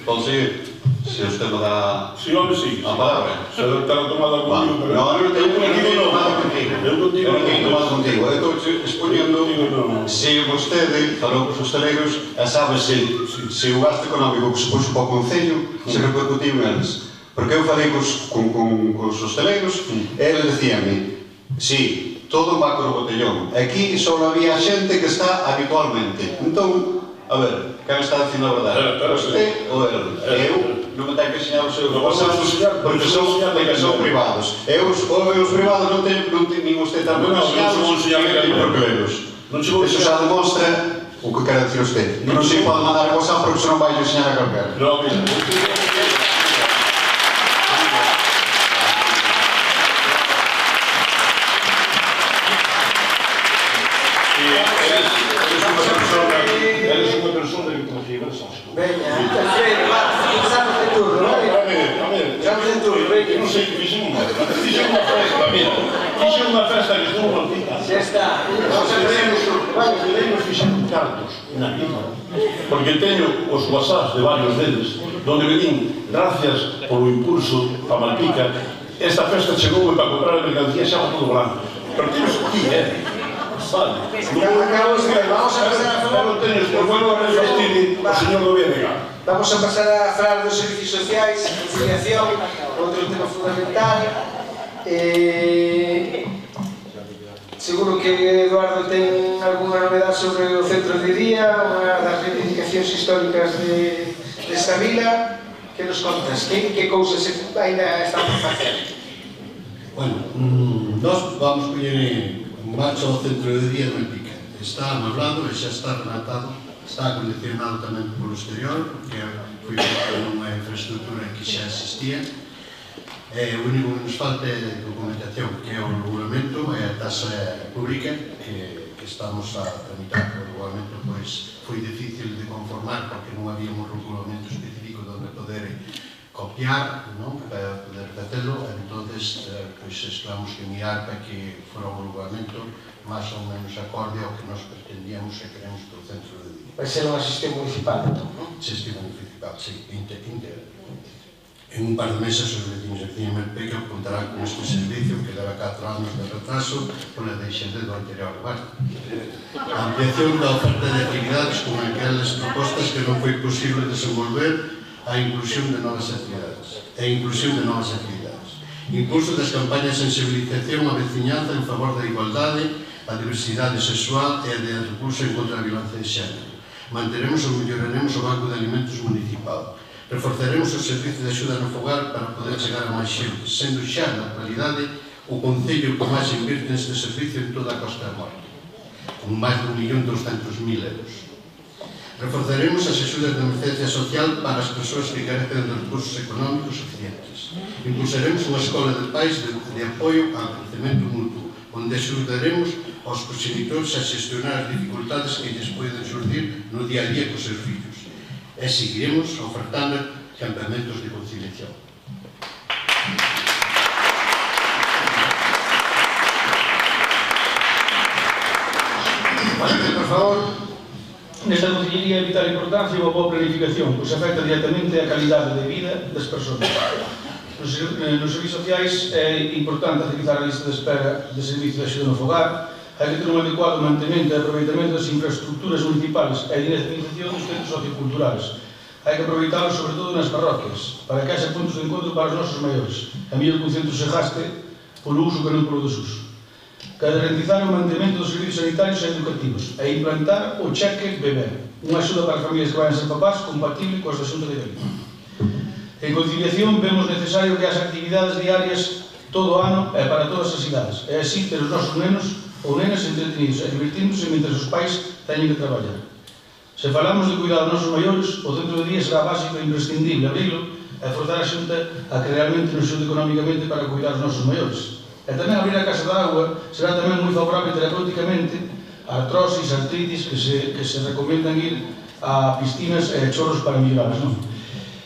Speaker 4: conseguir. Se usted me dá a palabra.
Speaker 5: Se lo está tomado conmigo, pero...
Speaker 4: No, eu non teño tomado contigo. Eu non teño tomado contigo. Eu estou exponendo se vostede falou cos hosteleiros e sabe se o gasto económico que se puxo para o Concello se repercutiu neles. Porque eu falei cos hosteleiros e ele decíame, sí, todo va con o botellón. Aquí só había xente que está habitualmente. Entón, a ver, quen está dicindo a verdade? Vostede ou ele? Eu non me ten que enseñar os seus pasados porque son privados. E os privados non ten nin usted tamén enseñados nin procleros. Eso xa demostra o que quer dicir usted. Non se pode mandar a cosa porque se non vai enseñar a calquera.
Speaker 5: Eres unha persona que confía en
Speaker 1: Veña, Alfredo, va, pasamos de turno, vale?
Speaker 5: sei que fixen unha festa que estuvo mal pica.
Speaker 1: Xa está.
Speaker 5: Os fixen cartos na pica. Porque teño os whatsapps de varios deles, donde me din, gracias polo impulso pa Malpica, esta festa chegoume para comprar a mercancía xa todo branco. Pero temos aquí, vale.
Speaker 1: Vamos a pasar a falar.
Speaker 5: Non teño, por bueno, a resistir o señor do BNG.
Speaker 1: Vamos a pasar a falar dos servicios sociais, conciliación, outro tema fundamental. Seguro que Eduardo ten algunha novedade sobre o centro de día, unha das reivindicacións históricas desta vila. Que nos contas? Que cousas ainda están por facer?
Speaker 2: Bueno, nós vamos poñer en marcha o centro de día de Malpica. Está amoblado e xa está rematado, está acondicionado tamén polo exterior, porque foi feito nunha infraestructura que xa existía. O único que nos falta é documentación, que é o regulamento e a taxa pública que estamos a tramitar. O regulamento foi difícil de conformar porque non había un regulamento específico donde poder copiar, para poder facelo. Entonces, esperamos que mirar para que fora un regulamento máis ou menos acorde ao que nos pretendíamos e queremos do centro de día.
Speaker 1: Vai ser unha xestión municipal, entón, non?
Speaker 2: Xestión municipal, sí, íntegra. En un par de meses os vecinos aquí en Malpica contarán con este servicio que leva 4 anos de retraso pola deixende do anterior goberno. A ampliación da oferta de actividades con aquelas propostas que non foi posible desenvolver a inclusión de novas actividades. Impulso das campañas de sensibilización á veciñanza en favor da igualdade, a diversidade sexual e a de recurso en contra da violencia de xénero. Manteremos ou melloraremos o banco de alimentos municipal. Reforzaremos o servicio de axuda no fogar para poder chegar a máis xente, sendo xa, na actualidade, o concello que máis invirte neste servicio en toda a Costa da Morte, con máis de 1.200.000 euros. Reforzaremos as axudas de emergencia social para as persoas que carecen de recursos económicos suficientes. Impulsaremos unha escola de pais de apoio ao crecemento mutuo, onde axudaremos aos proxenitores a xestionar as dificultades que lles poden surgir no día a día cos seus fillos. E seguiremos ofertando campamentos de conciliación.
Speaker 1: Por favor.
Speaker 3: Nesta consellería é vital importancia unha boa planificación, pois afecta directamente a calidade de vida das persoas. Nos servicios sociais é importante agilizar a lista de espera de servicio de axuda no fogar, hai que ter un adecuado mantemento e aproveitamento das infraestructuras municipales e dinamización dos centros socioculturales. Hai que aproveitalos sobre todo nas parroquias, para que haxa puntos de encontro para os nosos maiores, a mellor que un centro se gaste polo uso que non polo desuso. Garantizar o mantemento dos servicios sanitarios e educativos e implantar o cheque bebé, unha axuda para as familias que vayan ser papás compatible coas da Xunta de Galicia. En conciliación, vemos necesario que haxa actividades diarias todo o ano e para todas as idades, e así ter os nosos nenos ou nenas entretenidos e divertíndose mentre os pais teñen que traballar. Se falamos de cuidar dos nosos maiores, o centro de día será básico e imprescindible abrilo e forzar a Xunta a que realmente nos xude económicamente para cuidar dos nosos maiores. E tamén abrir a Casa da Agua será tamén moi favorable terapéuticamente a artrosis, artritis, que se recomendan ir a piscinas e chorros para melloralas, non?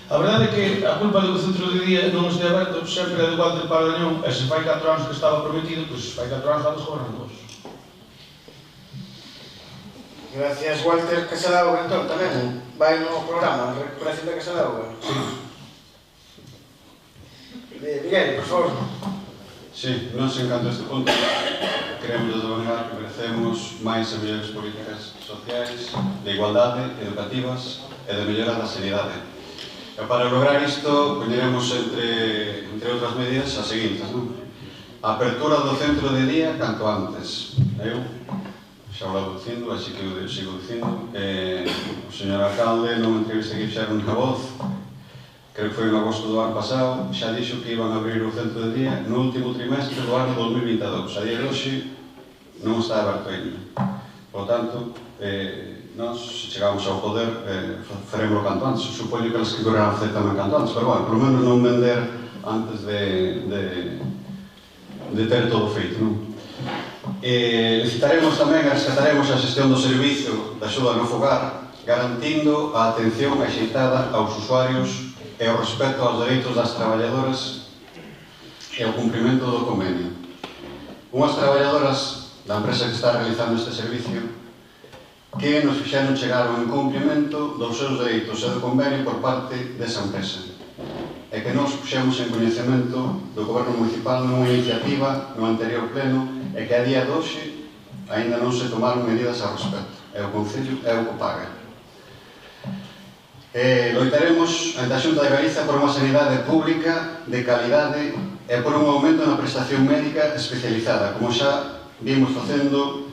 Speaker 3: A verdade é que a culpa do centro de día non este aberto sempre é de Walter Pardañón, e se fai 4 anos que estaba prometido, pois fai 4 anos estamos gobernando.
Speaker 1: Gracias, Walter. Casa da Auga, entón, tamén vai no programa, a recuperación da Casa da Auga. Sí. Miguel, por favor.
Speaker 4: Sí, non se encanto este punto. Queremos desdobrar que merecemos máis e mellores políticas sociais, de igualdade, educativas e de mellora da sanidade. E para lograr isto, poñeremos entre outras medidas as seguintes, non? A apertura do centro de día canto antes. Eu xa o levo dicindo, así que eu sigo dicindo. O señor alcalde, nunha entrevista que fixeron na Voz, creo que foi en agosto do ano pasado, xa dixo que iban a abrir o centro de día no último trimestre do ano 2022. A día de hoxe non está aberto ainda. Por tanto, nós, se chegamos ao poder, faremos canto antes. Supoño que eles que quererán facer tamén canto antes, pero, bueno, polo menos non vender antes de ter todo feito, non? Licitaremos tamén e rescataremos a xestión do servicio da axuda no fogar, garantindo a atención axeitada aos usuarios e o respeto aos dereitos das traballadoras e o cumprimento do convenio. Unhas traballadoras da empresa que está realizando este servicio que nos fixeron chegar ao incumprimento dos seus dereitos e do convenio por parte desa empresa e que nos puxemos en coñecemento do Goberno Municipal nunha iniciativa no anterior pleno e que a día de hoxe aínda non se tomaron medidas ao respecto e o Concello é o que paga. Loitaremos ante a Xunta de Galicia por unha sanidade pública de calidade e por un aumento na prestación médica especializada, como xa vimos facendo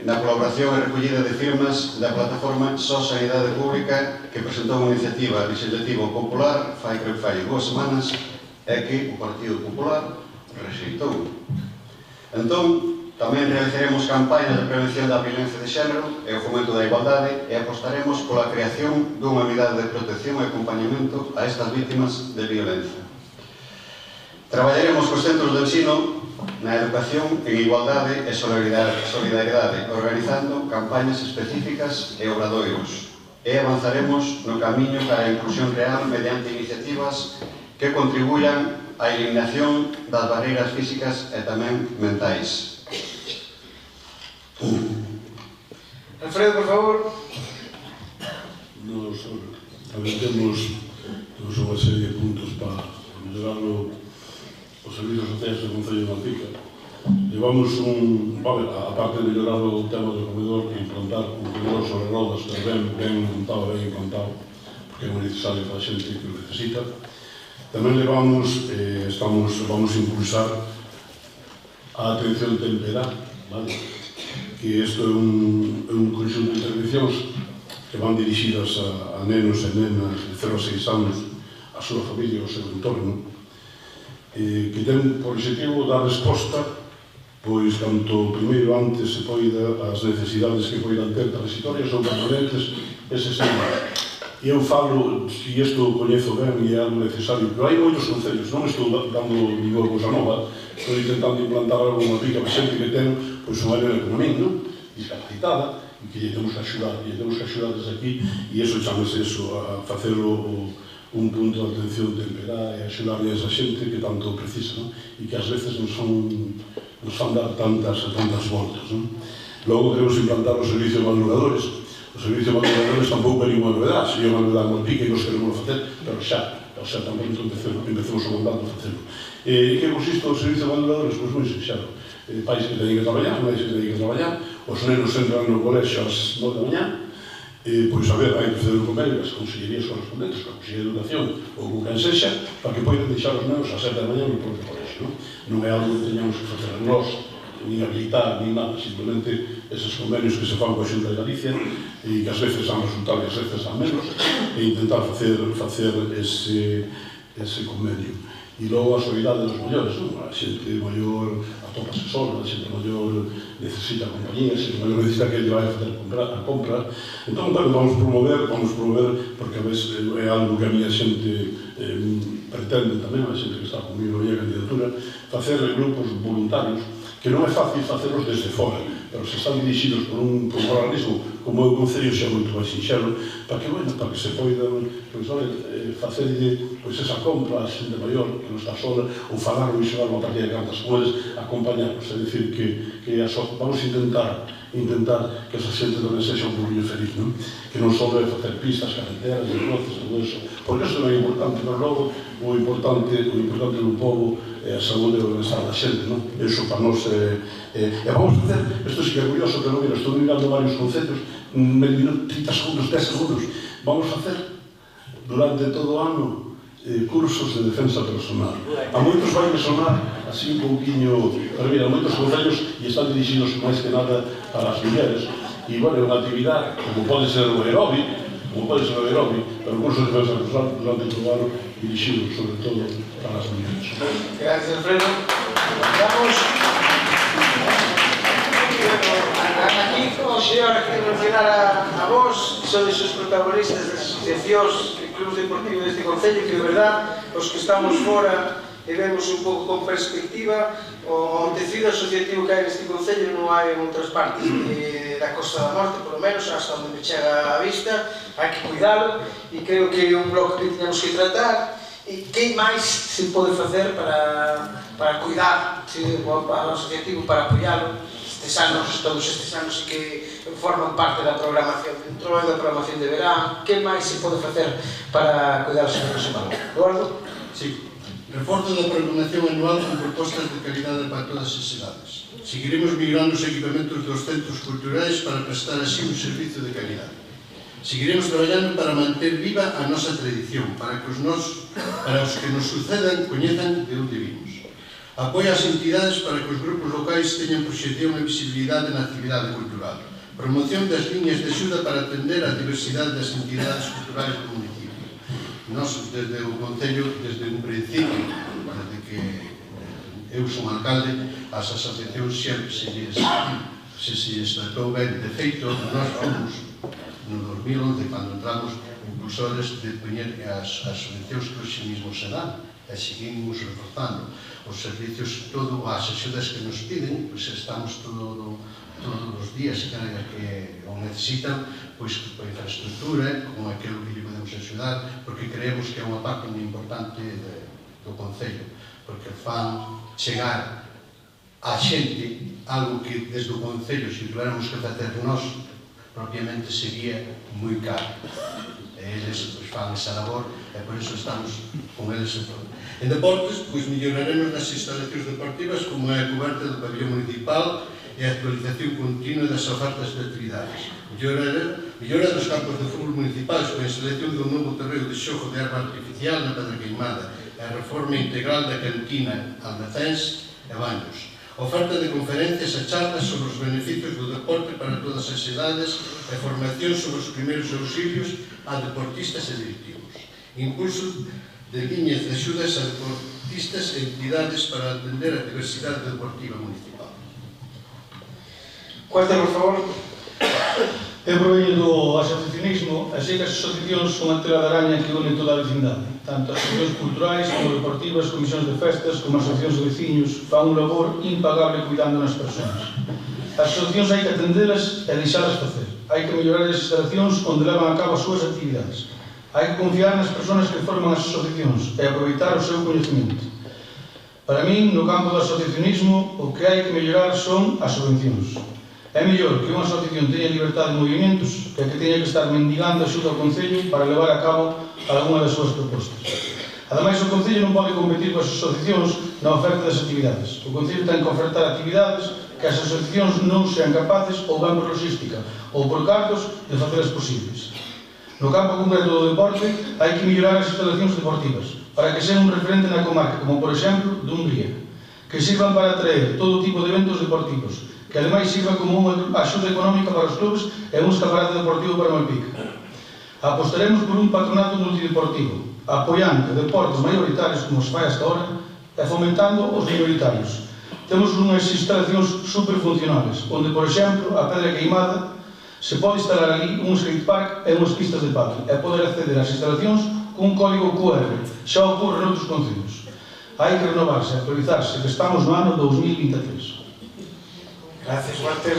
Speaker 4: na colaboración e recollida de firmas da plataforma Só Sanidade Pública que presentou unha iniciativa legislativa popular fai 2 semanas e que o Partido Popular rexeitou. Entón, tamén realizaremos campañas de prevención da violencia de xénero e o fomento da igualdade e apostaremos pola creación dunha unidade de protección e acompañamento a estas vítimas de violencia. Traballaremos cos centros de ensino na educación en igualdade e solidaridade, organizando campañas específicas e obradoiros, e avanzaremos no camiño para a inclusión real mediante iniciativas que contribuyan á eliminación das barreiras físicas e tamén mentais.
Speaker 1: Alfredo, por favor.
Speaker 5: Nos tamén temos unha serie de puntos para mellorar os servizos sociais do Concello de Malpica. Levamos aparte de mellorar o tema do comedor, implantar un comedor sobre rodas que ben montado, ben implantado, porque é moi necesario para a xente que o necesita. Tamén vamos a impulsar a atención temperá, que isto é un conxunto de intervencións que van dirixidas a nenos e nenas de 0 a 6 anos, a súa familia e ao seu entorno, que ten por objetivo dar resposta, pois, tanto primeiro antes se poida as necesidades que poidan ter transitorias ou permanentes eses temas. E eu falo, se isto coñezo ben e é algo necesario, pero hai moitos concellos, non estou dando ninguna cousa nova, estou intentando implantar algo unha pica para xente que ten pois unha nena como a min, non? Discapacitada, e que lle temos que axudar desde aquí, e iso chamase eso, a facer un punto de atención temperá e axudarle a esa xente que tanto precisa, non? E que ás veces nos fan dar tantas voltas, non? Logo queremos implantar o servicio de madrugadores. O servicio de madrugadores tampouco é ninguna novedade, sería unha novedade moi pica e nos queremos facer, pero xa tan pronto empecemos o mandato a facelo. E que consiste o servicio de madrugadores? Pois moi sinxelo. Pais que teñen que traballar, nais que teñen que traballar, os nenos entran no colexio ás 9 da mañá, pois a ver, hai que fazer un convenio as consellerías correspondentes, con a Consellería de Educación ou con quen sexa, para que poidan deixar os nenos ás 7 da mañá no propio colexio. Non é algo que teñamos que facer nós, nin habilitar, nin nada, simplemente eses convenios que se fan coa Xunta de Galicia e que ás veces dan resultado e ás veces dan menos, e intentar facer ese convenio. E logo a solidariedade dos maiores, non? A xente maior atópase sola, a xente maior necesita compañía, a xente maior necesita que lle vai a facer a compra. Entón, bueno, vamos promover, porque a veces é algo que a miña xente pretende tamén, a xente que está comigo aí a candidatura, facer grupos voluntarios, que non é fácil facelos desde fora, pero se están dirixidos por un organismo como é o Concello, xa moito máis sinxelo, para que se poidan facer esa compra a xente maior que non está sola, ou falar ou xogar unha partida de cartas con eles, acompañarnos, é dicir, que vamos a intentar que esa xente tamén sexa un poquinho feliz, non? Que non só debe facer pistas, carreteras, desloces, todo eso, porque eso non é importante, pero logo o importante do povo é a saúde e o bienestar da xente, non? Eso para nós e vamos facer, isto sí que é curioso, pero mira, estou mirando varios conceptos, medio minuto, 30 segundos, 10 segundos, vamos facer durante todo o ano cursos de defensa personal. A moitos vai me sonar así un pouquinho, pero mira, moitos concellos e están dirixidos máis que nada para as mulleres, e, bueno, é unha actividade, como pode ser o aeróbic, pero cursos de defensa personal durante todo o ano dirixidos, sobre todo, para as mulleres.
Speaker 1: Gracias, Alfredo. Vamos. Aquí, hoxe, ahora quero mencionar a vos, que sodes os protagonistas das asociacións e clubes deportivos deste Concello, que, de verdad, os que estamos fora e vemos un pouco con perspectiva, o tecido asociativo que hai neste Concello non hai en outras partes da Costa da Morte, polo menos, hasta onde me chega a vista, hai que cuidalo, e creo que é un bloque que teñamos que tratar, E que máis se pode facer para cuidar ao asociativo, para apoialo estes anos, todos estes anos que forman parte da programación de entroido, da programación de verán? Que máis se pode facer para cuidar os seus humanos? Eduardo?
Speaker 2: Sí. Reforzo da programación anual con propostas de calidade para todas as edades. Seguiremos migrando os equipamentos dos centros culturais para prestar así un servicio de calidade. Seguiremos traballando para manter viva a nosa tradición, para que os que nos sucedan coñezan de onde vimos. Apoio as entidades para que os grupos locais teñan proxección e visibilidade na actividade cultural. Promoción das liñas de axuda para atender a diversidade das entidades culturais do municipio. Nos, desde o Concello, desde un principio, desde que eu son alcalde, as asociacións sempre se lles tratou ben. De feito, nós fomos no 2011, cando entramos, impulsores de poñer as subvencións que hoxe mesmo se dan, e seguimos reforzando os servicios, todas as axudas que nos piden, pois estamos todos os días que o necesitan, pois a infraestructura, con aquilo que lle podemos axudar, porque creemos que é unha parte moi importante do Concello, porque fan chegar a xente algo que desde o Concello, se tuviéramos que facer nós, propiamente sería moi caro. Eles fan esa labor e por iso estamos con eles en todo. En deportes, pois melloraremos nas instalacións deportivas como é a coberta do pabellón municipal e a actualización continua das ofertas de actividades. Mellora dos campos de fútbol municipais con a instalación dun novo terreo de xogo de erva artificial na Pedra Queimada e a reforma integral da cantina, almacéns e baños. Oferta de conferencias e charlas sobre os beneficios do deporte para todas as edades e formación sobre os primeiros auxilios a deportistas e directivos. Impulso de liñas de axudas a deportistas e entidades para atender a diversidade deportiva municipal.
Speaker 1: Cuarta, por favor.
Speaker 3: Eu proveño do asociacionismo, e sei que as asociacións son a tela de araña que une toda a vecindade. Tanto as asociacións culturais como deportivas, comisións de festas, como as asociacións de veciños, fan un labor impagable cuidando nas persoas. As asociacións hai que atendelas e deixalas facer. Hai que mellorar as instalacións onde levan a cabo as súas actividades. Hai que confiar nas persoas que forman as asociacións e aproveitar o seu coñecemento. Para min, no campo do asociacionismo, o que hai que mellorar son as subvencións. É mellor que unha asociación teña libertade de movimentos que teña que estar mendigando axuda ao Concello para levar a cabo algunha das súas propostas. Ademais, o Concello non pode competir coas asociacións na oferta das actividades. O Concello ten que ofertar actividades que as asociacións non sean capaces ou ben por logística ou por cartos de facelas posibles. No campo concreto do deporte, hai que mellorar as instalacións deportivas para que sean un referente na comarca, como por exemplo Dumbría, que sirvan para atraer todo tipo de eventos deportivos, que ademais sirva como unha axuda económica para os clubes e un escaparate deportivo para Malpica. Apostaremos por un patronato multideportivo, apoiando deportes maioritarios como se fai hasta ahora e fomentando os minoritarios. Temos unhas instalacións superfuncionales, onde, por exemplo, a Pedra Queimada se pode instalar ali un skatepark e unhas pistas de pádel e poder acceder ás instalacións cun código QR. Xa ocorre noutros concellos. Hai que renovarse e actualizarse, que estamos no ano 2023.
Speaker 1: Gracias, Walter.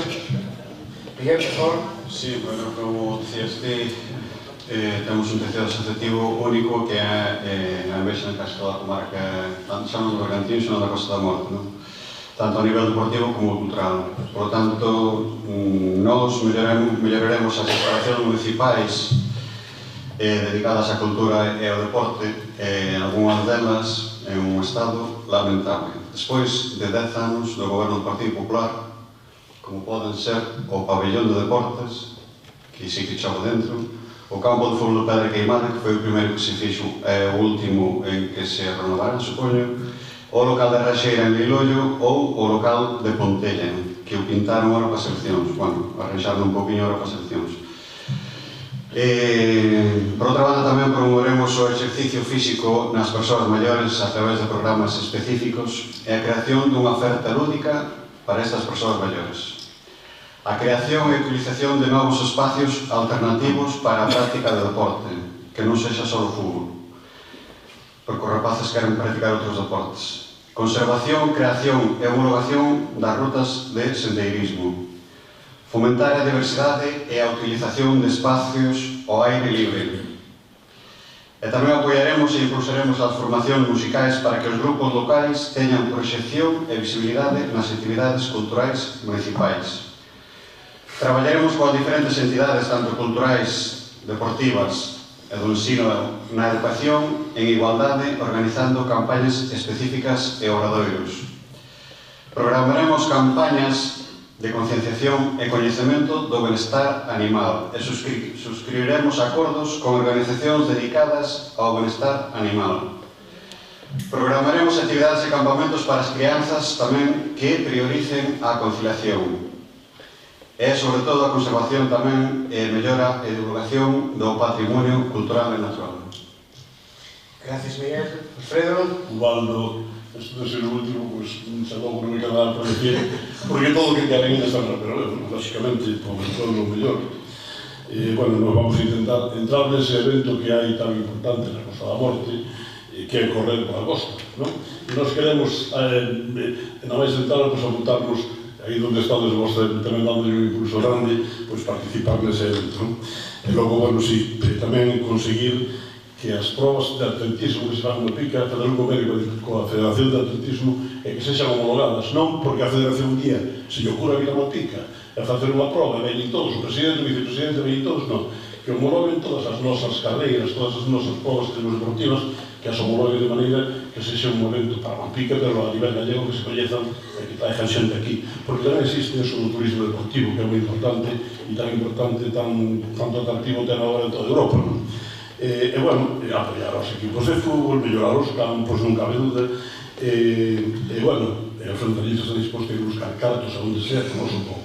Speaker 1: Miguel, por favor.
Speaker 4: Sí, bueno, como decías ti, temos un tecido asociativo único que é a envexa en casi toda a comarca, tanto xa non do Bergantín, xa non da Costa da Morte, non? Tanto a nivel deportivo como cultural. Por lo tanto, nós melloraremos as instalacións municipais dedicadas á cultura e ao deporte, algunhas delas en un estado lamentable. Despois de 10 anos do goberno do Partido Popular, como poden ser o pabellón de deportes, que sí que chavo dentro, o campo de fútbol de Pedra Queimada, que foi o primeiro que se fixo, é o último en que se renovara, supoño, o local de Raxeira en Leilollo ou o local de Pontella, que o pintaron ahora para as seleccións, bueno, arranxaron un poquinho ahora para as seleccións. Por outra banda, tamén promoveremos o exercicio físico nas persoas maiores a través de programas específicos e a creación dunha oferta lúdica para estas persoas maiores. A creación e utilización de novos espacios alternativos para a práctica de deporte, que non sexa só o fútbol, porque os rapaces queren practicar outros deportes. Conservación, creación e homologación das rutas de sendeirismo. Fomentar a diversidade e a utilización de espacios ao aire libre. E tamén apoiaremos e impulsaremos as formacións musicais para que os grupos locais teñan proxección e visibilidade nas actividades culturais municipais. Traballaremos coas diferentes entidades, tanto culturais, deportivas e do ensino na educación, en igualdade, organizando campañas específicas e obradoiros. Programaremos campañas de concienciación e coñecemento do benestar animal e suscribiremos acordos con organizacións dedicadas ao benestar animal. Programaremos actividades e campamentos para as crianzas tamén que prioricen a conciliación e, sobre todo, a conservación tamén e mellora e divulgación do patrimonio cultural e natural.
Speaker 1: Gracias, Miguel. Alfredo.
Speaker 5: Ubaldo, esto de ser o último, pues, se logo non me queda nada para decir, porque todo o que queda ainda está mal, pero, lógicamente, por todo o mellor. Bueno, nos vamos a intentar entrar nese evento que hai tan importante na Costa da Morte, que é correr pola costa, non? E nós queremos, na máis entrar, pues, apuntarnos aí onde estades vos tamén dando un impulso grande, pues, participar nese evento, non? E logo, bueno, sí, tamén conseguir que as probas de atletismo que se fan no Pica, fazer un convenio coa Federación de Atletismo e que sexan homologadas, non porque a Federación un día se lle ocurra vir a Pica e facer unha proba, e veñen todos, o presidente, o vicepresidente, veñen todos, non, que homologuen todas as nosas carreiras, todas as nosas probas que temos deportivas, que as homologuen de maneira que sexa un momento para a Pica, pero a nivel gallego que se coñezan e que traigan xente aquí, porque tamén existe eso do turismo deportivo, que é moi importante e tan importante, tanto atractivo ten agora en toda Europa, non? E, bueno, apoiar aos equipos de fútbol, mellorar os campos, non cabe dúda, e, bueno, os fronterizos están dispostos a ir buscar cartos a onde sea, como supongo,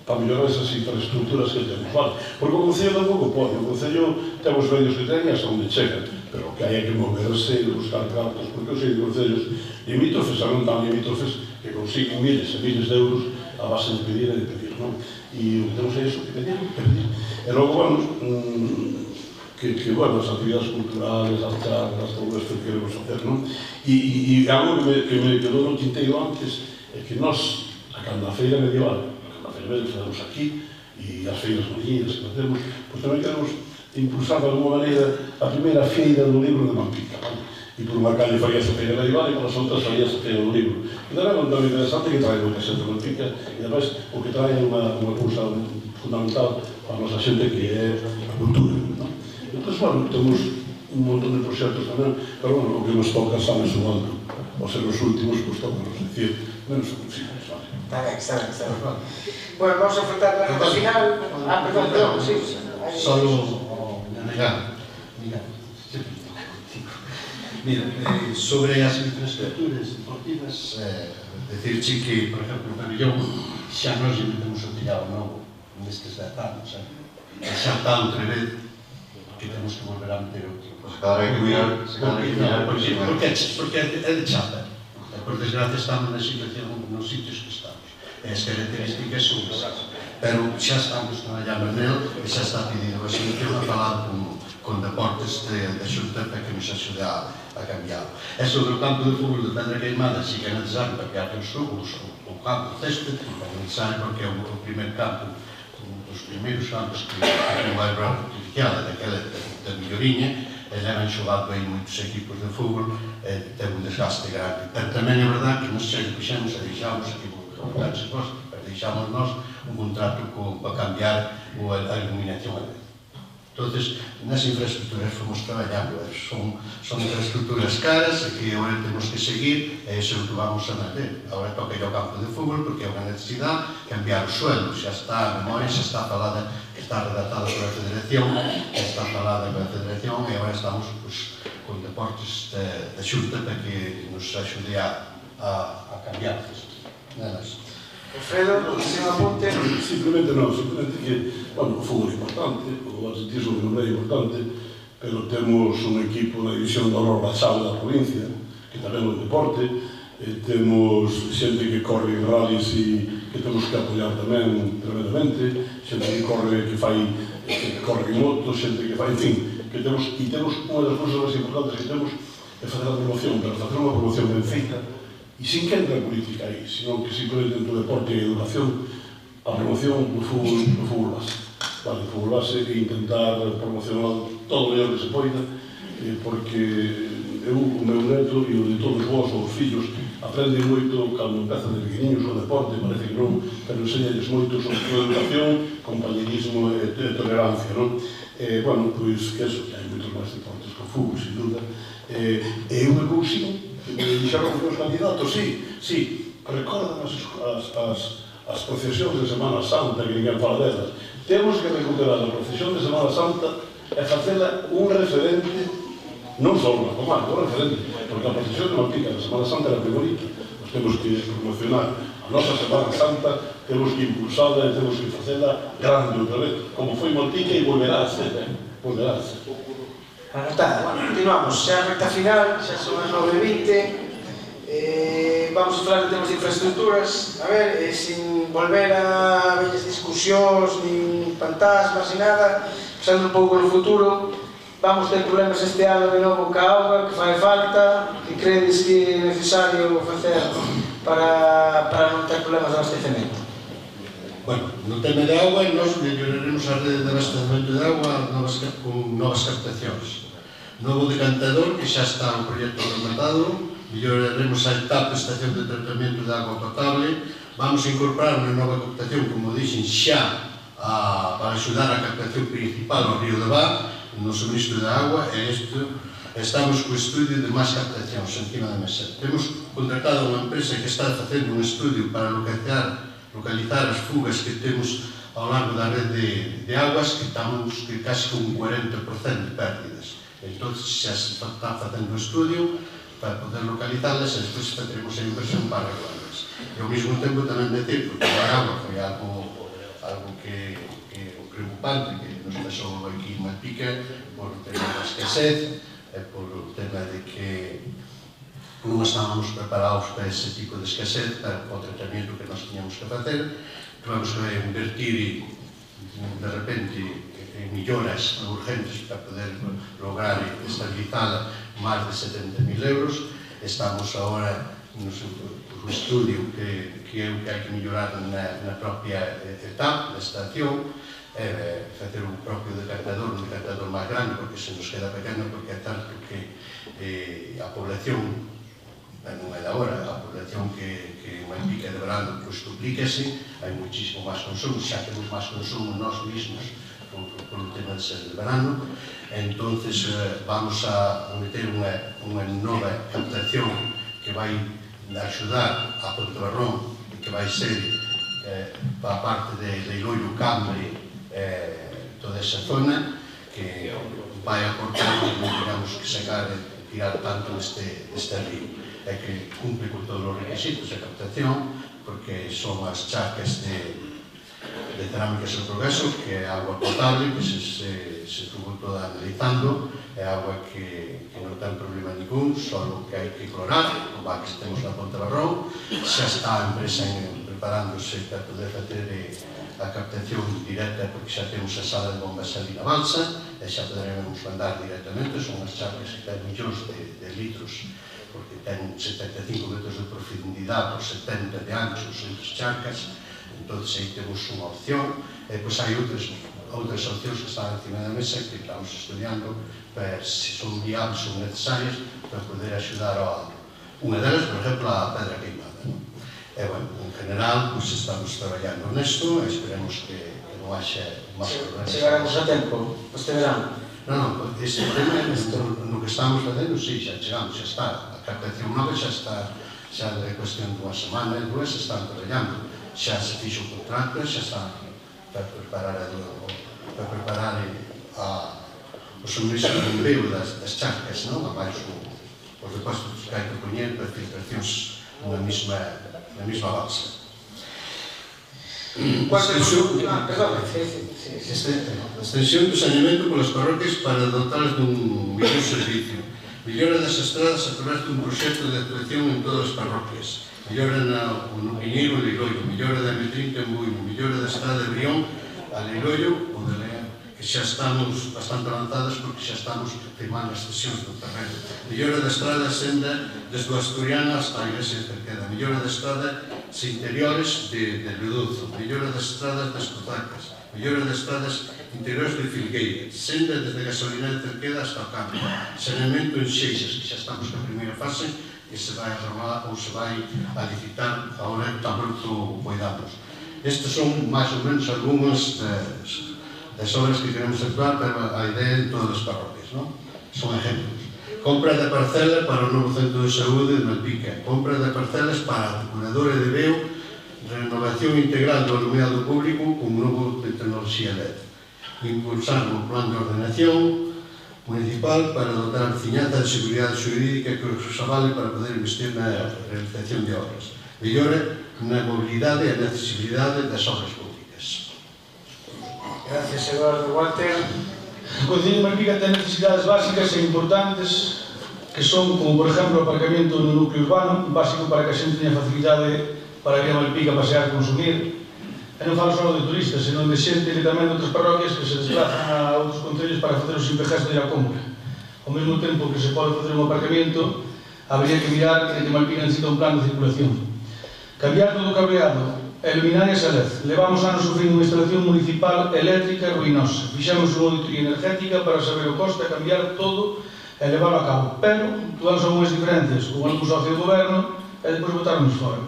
Speaker 5: para mellorar esas infraestructuras que temos, vale? Porque o Concello tampouco pode, o Concello ten os medios que ten hasta onde chega, pero que hai que moverse e buscar cartos, porque os concellos limítrofes, non tan limítrofes, que consiguen miles e miles de euros a base de pedir e de pedir, non? E o que temos é iso, que pedir, que pedir. E logo, bueno, que bueno, as actividades culturales, as charlas, todo isto que queremos facer, non? E algo que me quedou no tinteiro antes é que nós, a feira medieval, a feira medieval que facemos aquí, e as feiras mariñas que facemos, pois tamén queremos impulsar de alguma maneira a primeira feira do libro de Mampica, vale? E por unha calle faría esa feira medieval e por as outras faría esa feira do libro. E tamén é un tema interesante que trae moita xente de Mampica e además o que trae unha cousa fundamental para a nosa xente que é a cultura, non? Entón, bueno, temos un montón de proxectos tamén, pero, bueno, o que nos toca está me sumando. Ao ser os últimos, pues toca nos decir, menos o posible, vale?
Speaker 1: Está ben. Bueno, vamos a enfrentar la recta final. Perdón, sí.
Speaker 2: Solo negar. Mira, sobre as infraestructuras deportivas, decirche que, por exemplo, en Pabellón, xa nos metemos o tillado novo nestes 10 anos, xa está outra vez que temos que volver a meter outro.
Speaker 4: Pues cada vez que mirar,
Speaker 2: porque é de chapa. Por desgracia estamos na situación nos sitios que estamos. E as características son esas. Pero xa estamos traballando nel e xa está pedido a solución a falar con deportes de Xunta para que nos axude a cambiar. E sobre o campo de fútbol de Pedra Queimada, si que é necesario para criar os xogos, o campo de césped, é necesario porque é o primer campo, os primeiros campos que vai para artificial, daquela da Milloriña, levan xogado aí moitos equipos de fútbol, ten un desgaste grande. Pero tamén é verdade que nos fixemos e deixamos aquí deixamos nós un contrato para cambiar a iluminación. Entonces, nas infraestructuras fomos traballando, son infraestructuras caras que agora temos que seguir e iso é o que vamos a manter. Agora toca ir ao campo de fútbol porque é unha necesidade, cambiar os suelos, xa está a memoria, xa está falada, está redactada pola Federación, está falada pola Federación e agora estamos con deportes de Xunta para que nos axude a cambiar isto.
Speaker 1: Alfredo, un apunte.
Speaker 5: Simplemente que, bueno, o fútbol é importante, o atletismo é importante, pero temos un equipo na división de honor da chave da provincia, que tamén é un deporte, temos xente que corre en rallies e que temos que apoiar tamén tremendamente, xente que corre, que corre en moto, xente que fai, en fin, que temos, e temos unha das cousas máis importantes que temos é facer a promoción, pero facer unha promoción ben feita, e sin que entre a política aí, senón que simplemente dentro do deporte e a educación, a promoción do fútbol base. Vale, o fútbol base e intentar promocionar todo o mellor que se poida, porque eu, o meu neto e o de todos vós, os fillos, aprenden moito cando empezan de pequeniños o deporte, parece que non, pero enseñalles moito sobre educación, compañerismo e tolerancia, non? Bueno, pois que eso, que hai moitos máis deportes que o fútbol, sin duda. E unha cousinha, que me dixeron os meus candidatos, sí, recordan as procesións de Semana Santa, que ninguén fala delas. Temos que recuperar a procesión de Semana Santa e facela un referente, non só unha comarca, un referente, porque a procesión de Malpica de Semana Santa era priorita. Nos temos que promocionar a nosa Semana Santa, temos que impulsarla e temos que facela grande outra vez, como foi Malpica e volverá a ser, volverá a ser.
Speaker 1: Bueno, continuamos, xa a recta final, xa son as 9:20. Vamos a falar de temas de infraestructuras, a ver, sin volver a vellas discusións, nin fantasmas, ni nada, pensando un pouco no futuro. Vamos ter problemas este ano de novo ca auga, que fai falta, que credes que é necesario facer para non ter problemas de abastecemento?
Speaker 2: Bueno, no tema de auga, nós melloraremos a rede de abastecemento de auga con novas captacións. Novo decantador, que xa está o proxecto rematado, melloraremos a etapa estación de tratamento de agua potable, vamos a incorporar unha nova captación, como dixen, xa para axudar a captación principal ao río de Vá, no suministro de agua, e estamos co estudio de máis captacións encima da mesa. Temos contratado unha empresa que está facendo un estudio para localizar as fugas que temos ao largo da rede de aguas, que estamos casi con un 40% de pérdidas. Entón, xa se está facendo un estudio para poder localizarlas e despois facemos a inversión para regularlas. E ao mesmo tempo tamén decir, porque a agua foi algo que é preocupante, que nos pasou aquí en Malpica por o tema da escasez e por o tema de que non estábamos preparados para ese tipo de escasez, para o tratamento que nos tiñamos que facer. Vamos a invertir de repente en melloras urgentes para poder lograr estabilizar máis de 70.000 euros. Estamos agora no estudio que é o que hai que mellorar na propia etapa, na estación, facer un propio decantador, un decantador máis grande, porque se nos queda pequeno, porque é tanto que a población, non é de agora, a población que en Malpica de verano duplíquese, hai muchísimo máis consumo, xa temos máis consumo nós mismos por o tema de ser de verano. Entonces vamos a meter unha nova captación que vai axudar a Pontebarrón, que vai ser para a parte de Leiloio, Cambre, toda esa zona, que vai aportar que non tengamos que sacar e tirar tanto este río, e que cumple con todos os requisitos de captación, porque son as charcas de cerámicas en progreso, que é agua potable, que se estuvo toda analizando, é agua que non ten problema ningún, só que hai que clorar, como a que temos na Pontebarrón. Xa está a empresa preparándose para poder facer a captación directa, porque xa temos a sala de bombas ali na balsa, e xa poderemos mandar directamente. Son as charcas que ten millóns de litros, porque ten 75 metros de profundidade por 70 de ancho, son as charcas. Entón, aí temos unha opción, e pois hai outras opcións que están encima da mesa que estamos estudiando para se son viables ou necesarias para poder axudar a unha delas, por exemplo, a pedra queimada. E, bueno, en general, pois estamos traballando nesto, e esperemos que non haxa máis problemas.
Speaker 1: Chegaremos a tempo, este verano?
Speaker 2: Non, este tema, no que estamos facendo, sí, xa chegamos, xa está. A captación nova xa está, xa é cuestión de unha semana e dúas, están traballando. Xa se fixo o contrato, xa está para preparar o suministro de bombeo das charcas, non? A máis os depósitos que hai que poñer para filtracións na mesma balsa. Extensión do saneamento polas parroquias para dotarlas dun mellor servicio. Mellora das estradas a través dun proxecto de actuación en todas as parroquias. Mellora no Piñeiro e Leiloio, mellora da M30 en Buino, mellora da estrada de Brión a Leiloio ou de Lea, que xa estamos bastante avanzadas porque xa estamos firmando as cesións do terreno. Mellora da estrada senda desde o Asturiana hasta a Iglesia de Cerqueda, mellora da estrada interiores de Reduzo, mellora das estradas das Cozacas, mellora de estradas interiores de Filgueira, senda desde Gasolina de Cerqueda hasta o campo, saneamento en Xeixas, que xa estamos na primeira fase, que se vai a armar ou se vai a licitar agora tan pronto cuidamos. Estes son máis ou menos algunhas das obras que queremos actuar, pero a idea en todas as parroquias, non? Son ejemplos. Compra de parcela para o novo centro de saúde de Malpica, compra de parcelas para a depuradora de Veo, renovación integral do alumeado público con novo de tecnoloxía LED, impulsar o plan de ordenación municipal para dotar a ciñanza de seguridade xurídica que os avale para poder investir na realización de obras, mellora na mobilidade e na accesibilidade das obras públicas.
Speaker 1: Gracias, Eduardo. Walter.
Speaker 3: O Concello de Malpica ten necesidades básicas e importantes que son, como por exemplo, o aparcamento no núcleo urbano, básico para que a xente teña facilidade para ir a Malpica a pasear, consumir. E non falo só de turistas, senón de xente que tamén de outras parroquias que se desplazan a outros concellos para facer o simple gesto de ir a compra. Ao mesmo tempo que se pode facer un aparcamento, habría que mirar que Malpica necesita un plan de circulación. Cambiar todo o cableado e luminarias a LED. Levamos anos sufrindo unha instalación municipal eléctrica ruinosa. Fixemos unha auditoría energética para saber o coste a cambiar todo e levarlo a cabo. Pero tuvamos algunhas diferencias con algún socio do goberno e depois botarnos fora.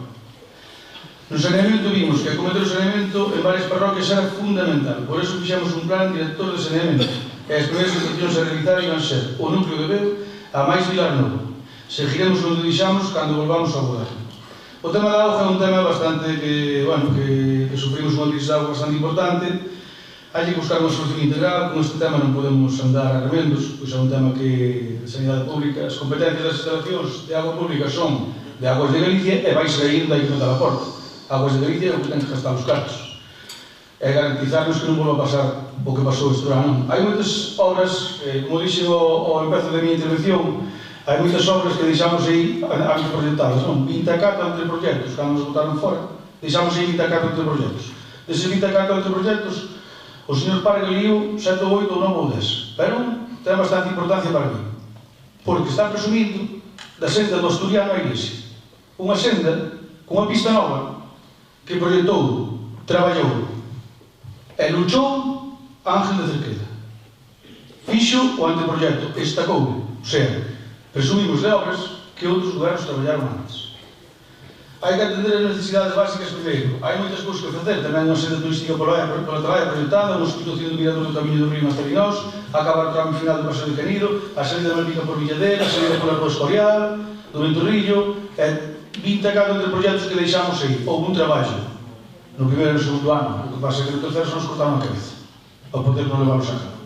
Speaker 3: No saneamento vimos que acometer o saneamento en varias parroquias era fundamental, por eso fixemos un plan director de saneamento e as primeiras inspeccións a realizar iban ser o núcleo de Veo a máis Vilar Novo. Seguiremos onde deixamos cando volvamos ao goberno. O tema da auga é un tema bastante que sufrimos unha crisis de auga bastante importante. Hai que buscar unha solución integral, con este tema non podemos andar a remendos, pois é un tema que de sanidade pública, as competencias das instalacións de auga pública son de Aguas de Galicia e vai sair da Igualdade da Porta. Aguas de Galicia é o que ten que gastar os cartos. E garantizarnos que non volva a pasar o que pasou este ano. Hai moitas obras, como dixen ao empezo da minha intervención, hai moitas obras que deixamos aí antes proyectadas, non? 24 entre proxectos, cando nos botaron fora, deixamos aí 24 entre proxectos. Deses 24 entre proxectos, o señor Parque liou 7 ou 8 ou 9 ou 10. Pero ten bastante importancia para mí, porque está presumindo da senda do Asturiano á Iglesia. Unha senda con unha pista nova que proyectou, traballou e luchou Ángel de Cerqueda. Fixo o anteproyecto, estacou, o sea, presumimos de obras que outros lugares traballaron antes. Hai que atender as necesidades básicas primeiro. Hai moitas cousas que facer, tamén unha senda turística pola traballa proyectada, unha sustitución do mirador do Camiño do Río hasta Linós, acabar o tramo final do Paseo de Canido, a saída de Malpica por Villadera, a saída pola Rua Escorial, do Ventorrillo, e 24 entre proxectos que deixamos aí. Houve un traballo no primeiro e no segundo ano, o que pasa é que no terceiro se nos cortaron a cabeza para poder non levarlos a cabo.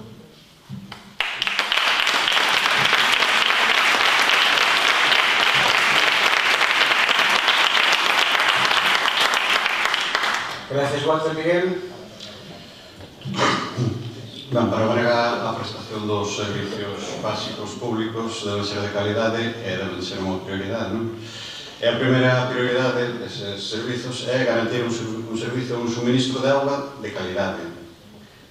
Speaker 1: Gracias, Walter. Miguel.
Speaker 4: Ben, para manejar a prestación dos servicios básicos públicos deben ser de calidade e deben ser unha prioridade, non? E a primeira prioridade deses servizos é garantir un servicio, un suministro de auga de calidade.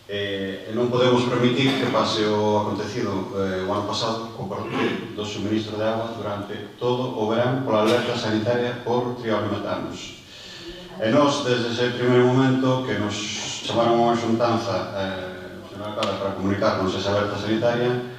Speaker 4: E non podemos permitir que pase o acontecido o ano pasado co corte do suministro de auga durante todo o verán pola alerta sanitaria por triolimetanos. E nós, desde ese primeiro momento que nos chamaron a unha xuntanza para comunicarnos esa alerta sanitaria,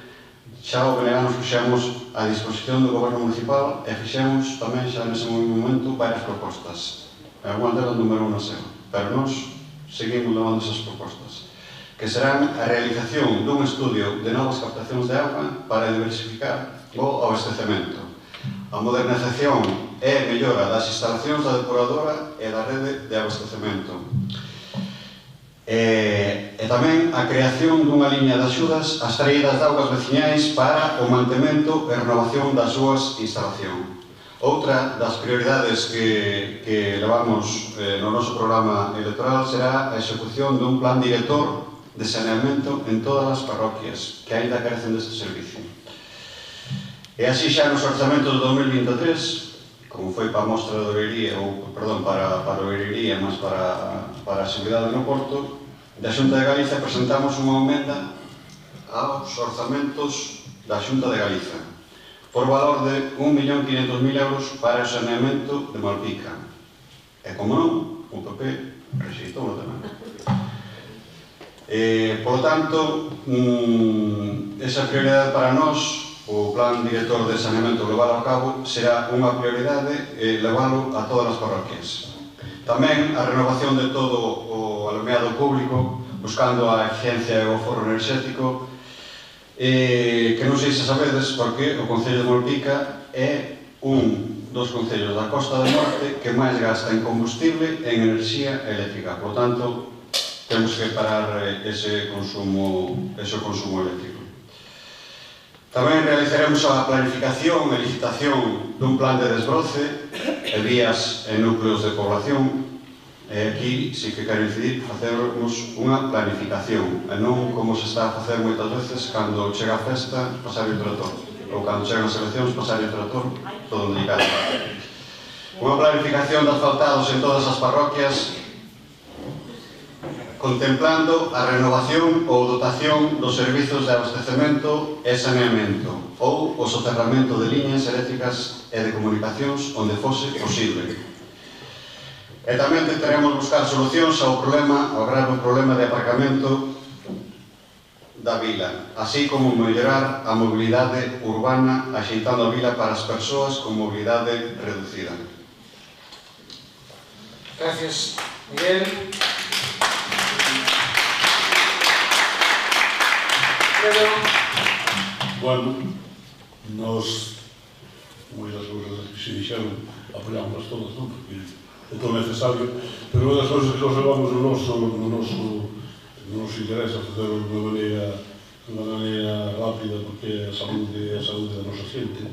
Speaker 4: xa o que negamos fixemos a disposición do Goberno Municipal e fixemos tamén xa nese momento varias propostas. Algúan delas número 1 seu, pero nós seguimos levando esas propostas, que serán a realización dun estudio de novas captacións de auga para diversificar o abastecemento, a modernización e mellora das instalacións da depuradora e da rede de abastecemento, e tamén a creación dunha liña de axudas ás traídas de augas veciñais para o mantemento e renovación das súas instalacións. Outra das prioridades que levamos no noso programa electoral será a execución dun plan director de saneamento en todas as parroquias que aínda carecen deste servicio. E así xa nos orzamentos do 2023, como foi para a mostra de Oreiría, para a Oreiría, mas para a seguridade no Porto, da Xunta de Galicia presentamos unha emenda aos orzamentos da Xunta de Galicia por valor de 1.500.000 euros para o saneamento de Malpica. E como non, o PP rexeitou tamén. Por lo tanto, esa prioridade para nós, o Plan Director de Saneamento Global ao cabo, será unha prioridade leválo a todas as parroquias. Tamén a renovación de todo o alumeado público, buscando a eficiencia e o aforro enerxético, que non sei se sabedes, porque o Concello de Malpica é un dos concellos da Costa da Norte que máis gasta en combustible e en enerxía eléctrica. Por tanto, temos que parar ese consumo eléctrico. Tamén realizaremos a planificación e licitación dun plan de desbroce e vías e núcleos de población. E aquí sí que quero incidir, facermos unha planificación, e non como se está a facer moitas veces cando chega a festa, pasar o trator, ou cando chegan as eleccións, pasar o trator, todo onde cada. Unha planificación de asfaltados en todas as parroquias, contemplando a renovación ou dotación dos servizos de abastecemento e saneamento ou o soterramento de liñas eléctricas e de comunicacións onde fose posible. E tamén tentaremos buscar solucións ao grave problema de aparcamento da vila, así como mellorar a mobilidade urbana axeitando a vila para as persoas con mobilidade reducida.
Speaker 1: Gracias, Miguel.
Speaker 5: Bueno, nos, moitas cousas que se dixeron, apoiámonos todas, non? Porque é todo necesario, pero unha das cousas que nos levamos no noso interés a facer de unha maneira rápida, porque a saúde da nosa xente,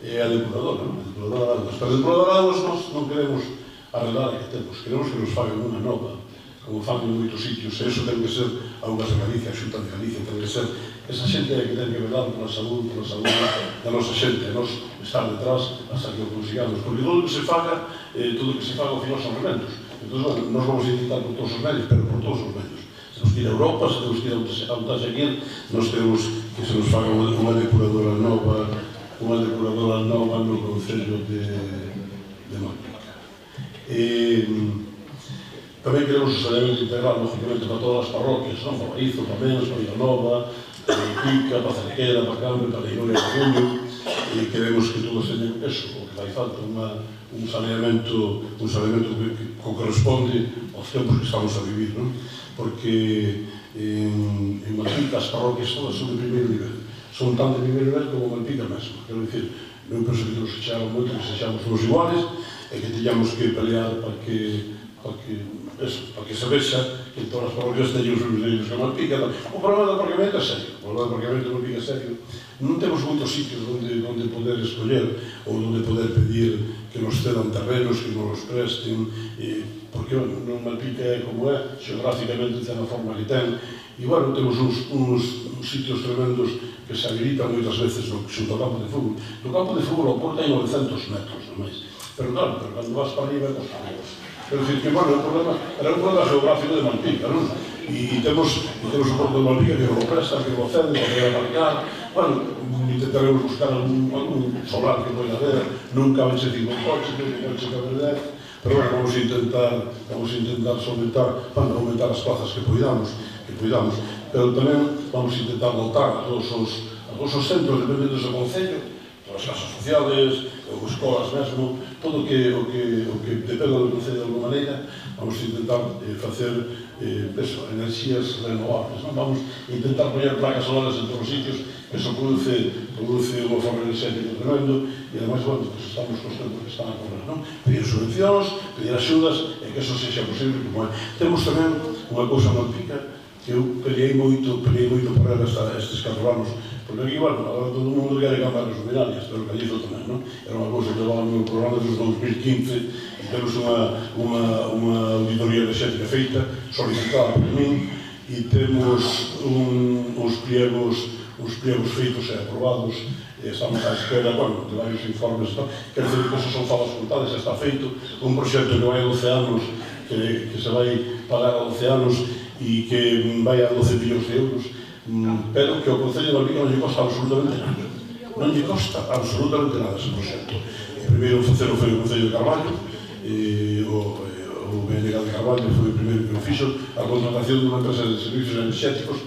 Speaker 5: é a depuradora, non? A depuradora de augas. Pero a depuradora de augas nós non queremos arredar a que temos, queremos que nos faguen unha nova, como fan en moitos sitios, e iso ten que ser Augas de Galicia, a Xunta de Galicia, ten que ser esa xente que ten que velar pola saúde da nosa xente, e nos estar detrás hasta que o consigamos, porque todo o que se faga ao final son remendos. Entón, nos vamos a intentar por todos os medios, pero por todos os medios. Se nos tira a Europa, se nos tira a Taxaquil, nos temos que se nos faga unha depuradora nova no Concello de Malpica. Tamén queremos o saneamento integral, lógicamente, para todas as parroquias, non? Para Baízo, para Mens, para Villanova, para Malpica, para Cerquera, para Cambre, para Leirón e para Cuño, e queremos que todos teñan eso, o que fai falta, un saneamento que corresponde aos tempos que estamos a vivir, non? Porque en Malpica as parroquias todas son de primeiro nivel, son tan de primeiro nivel como Malpica mesmo, quero dicir, non penso que nos echamos moito, que sexamos todos iguales, e que teñamos que pelear para que se vexa que todas as parroquias teñen os servicios que Malpica. O problema do aparcamento é serio, o problema do aparcamento de Malpica é serio. Non temos moitos sitios onde poder escoller ou onde poder pedir que nos cedan terrenos, que nos presten, porque non Malpica é como é, xeográficamente ten a forma que ten, e bueno, temos uns sitios tremendos que se habilitan moitas veces xunto ao campo de fútbol. No campo de fútbol ao porto hai 900 metros, non máis. Pero claro, cando vas para arriba é costa menos. Quero dicir que, bueno, era un problema geográfico de Malpica, non? E temos o porto de Malpica que o presta, que o cede, que o aparcar. Bueno, intentaremos buscar algún solar que poida haber, nunca vai ser 5 coches, nunca vai ser 10, pero bueno, vamos a intentar aumentar as plazas que poidamos, pero tamén vamos a intentar dotar a todos os centros dependentes do Concello, as casas sociales, ou escolas mesmo, todo o que dependa do Concello de alguma maneira, vamos a intentar facer enerxías renovables. Vamos a intentar poñer placas solares en todos os sitios, que eso produce un aforro enerxético tremendo, e ademais, bueno, estamos contentos que están a correr, non? Pedir subvencións, pedir axudas, e que eso sexa posible. Temos tamén unha cousa Malpica, que eu peleei moito por ela estes 4 anos, porque aquí, bueno, agora todo o mundo quere cambiar as luminarias, pero que allí iso tamén, non? Era unha cousa que levaba no meu programa desde 2015, e temos unha auditoría enerxética feita, solicitada por min, e temos uns pliegos feitos e aprobados, e estamos á espera, bueno, de varios informes, quer dizer que esos son falas contadas, está feito, un proxecto que vai a 12 anos, que se vai pagar a 12 anos, e que vai a 12 millóns de euros, pero que o Concello de Malpica non lle costa absolutamente nada. Non lle costa absolutamente nada ese proxecto. Primeiro facer o Concello de Carballo, o o BNG de Carvalho foi o primeiro que o fixo, a contratación dunha empresa de servicios enerxéticos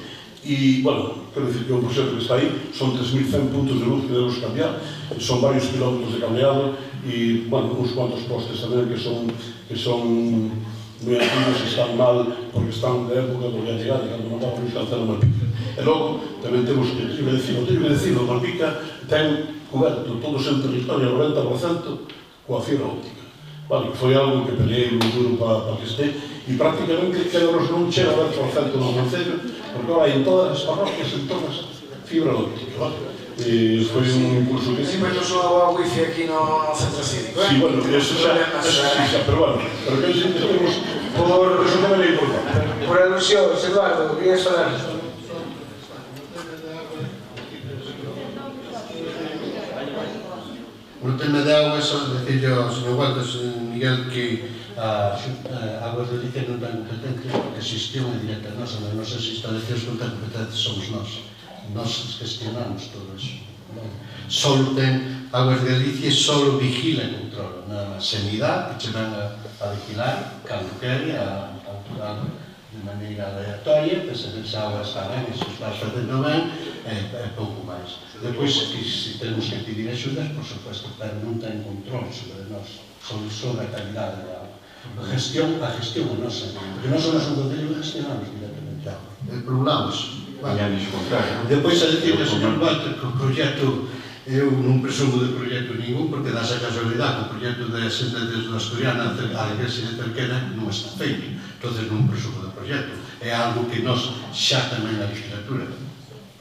Speaker 5: e, bueno, quero dicir que o proxecto que está aí son 3.100 puntos de luz que debemos cambiar, son varios kilómetros de cableado e, bueno, uns cuantos postes tamén que son moi antigos e están mal porque están de época do Gallegado e cando mandamos a instalación na Malpica. E logo, tamén temos que decir, o Malpica ten coberto todo o seu territorio 90% coa fibra óptica. Vale, que foi algo que peleei moi duro para que este e prácticamente quedanos non chega a 10% no concello porque ahora hai en todas as parroquias en todas fibra óptica, vale? Foi un impulso que...
Speaker 1: Sempre nos soa a wifi aquí no centro cívico,
Speaker 5: Sí, bueno, eso xa, pero bueno, pero que temos... Eso tamén é importante.
Speaker 1: Por alusións, Eduardo, querías falar?
Speaker 2: No tema de auga, só decirle ao señor Gualdas, Miguel, que a Aguas de Galicia non ten competencia, porque a xestión é directa nosa, nas nosas instalacións non ten competencia, somos nós. Nós gestionamos todo eso. Solo ten Aguas de Galicia, solo vigila e controla na sanidade, que che van a vigilar, cando quere, de maneira aleatoria, para saber se a auga está ben, se está facendo ben, e pouco máis. Depois, se temos que pedir axudas, por suposto, pero non ten control sobre nós, sobre a calidade da auga. A gestión é nosa, porque nós somos un concello que gestionamos directamente a auga. Problemamos. Depois a decir que o señor Walter que o proxecto, eu non presumo de proxecto ningún porque dá esa casualidade que o proxecto de Ascendentes do Asturiana a igrexa de Cerquena non está feito, entonces non presumo de proxecto, é algo que nós xa tamén na legislatura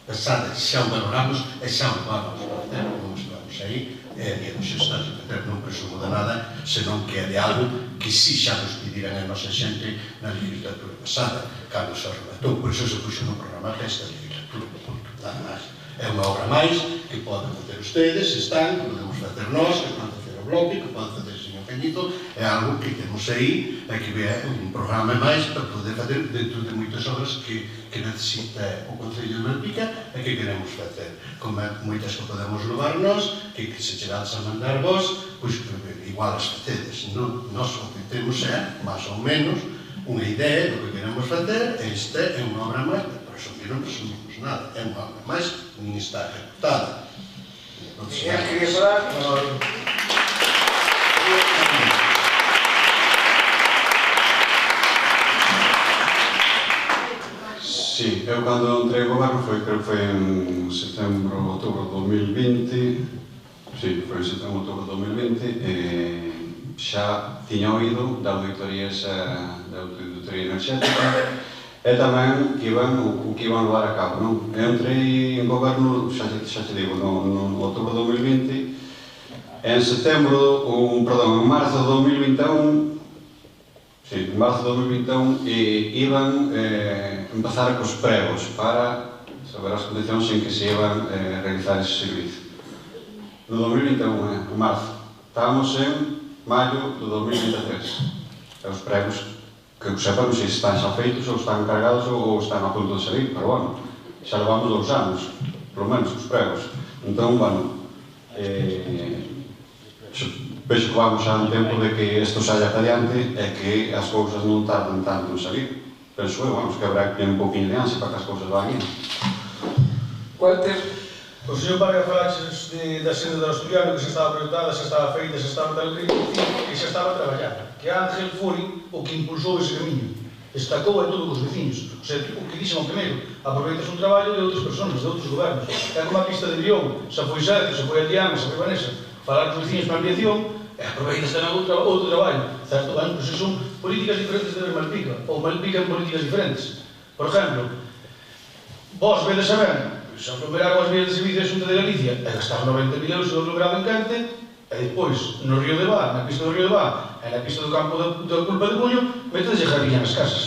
Speaker 2: pasada xa o valoramos e xa o vamos a facer, non estamos aí, e xa está a facer, non presumo de nada, senón que é de algo que si xa nos pediran a nosa xente na legislatura pasada, cando se redactou, por iso se puxo no programa desta legislatura, nada máis. É unha obra máis que poden facer ustedes, están, que podemos facer nós, que poden facer o bloque, que poden facer o señor Cañito, é algo que temos aí, e que é un programa máis para poder facer dentro de moitas obras que necesita o Concello de Malpica e que queremos facer. Como moitas que podemos levar nós, que se chegades a mandar vos, pois igual as facedes. Nós o que temos é, máis ou menos, unha idea do que queremos facer, e esta é unha obra máis, por eso que non presumimos nada, é unha obra máis, nin está ejecutada.
Speaker 1: Miguel, quería falar?
Speaker 4: Sí, eu cando entrei ao goberno creo que foi en setembro, outubro de 2020, sí, foi en setembro, outubro de 2020, xa tiña oído da auditoría enerxética e tamén que o que iban levar a cabo, non? Eu entrei en goberno, xa te digo, no outubro de 2020, en setembro, perdón, en marzo de 2021, sí, en marzo de 2021, iban empezar cos pregos para saber as condicións en que se iban realizar ese servicio. No 2021, en marzo, estábamos en maio de 2023. E os pregos, que eu sepa, non sei se están xa feitos ou están encargados ou están a punto de salir, pero bueno, xa levamos 2 anos, polo menos, os pregos. Entón, bueno, vexo que vamos xa un tempo de que isto saia para diante e que as cousas non tardan tanto en salir. Penso eu, vamos, que habrá que ter un pouquinho de ansia para que as cousas van indo.
Speaker 1: Walter?
Speaker 3: O señor Vargas falaches da senda do Asturiano, que xa estaba proyectada, xa estaba feita, xa estaba tal que xa estaba traballada. Que Ángel foi o que impulsou ese camiño. Destacou a todos os veciños. O sea, o que dixen ao primeiro, aproveitas un traballo de outras persoas, de outros gobernos. É como a pista de Brión, xa foi Sergio, xa foi a Diana, xa foi Vanessa. Falar cos veciños para a ampliación, e aproveitas tamén outro traballo. Certo, ben, pois son políticas diferentes de ver Malpica, ou Malpica en políticas diferentes. Por exemplo, vos vedes a ben, se aglomeraron as vías de servicio da Xunta de Galicia e gastaron 90.000 euros no aglomerado en Cante, e depois no Río de Bar, na pista do Río de Bar e na pista do campo da Culpa de Buño, metedes a jardinha nas casas.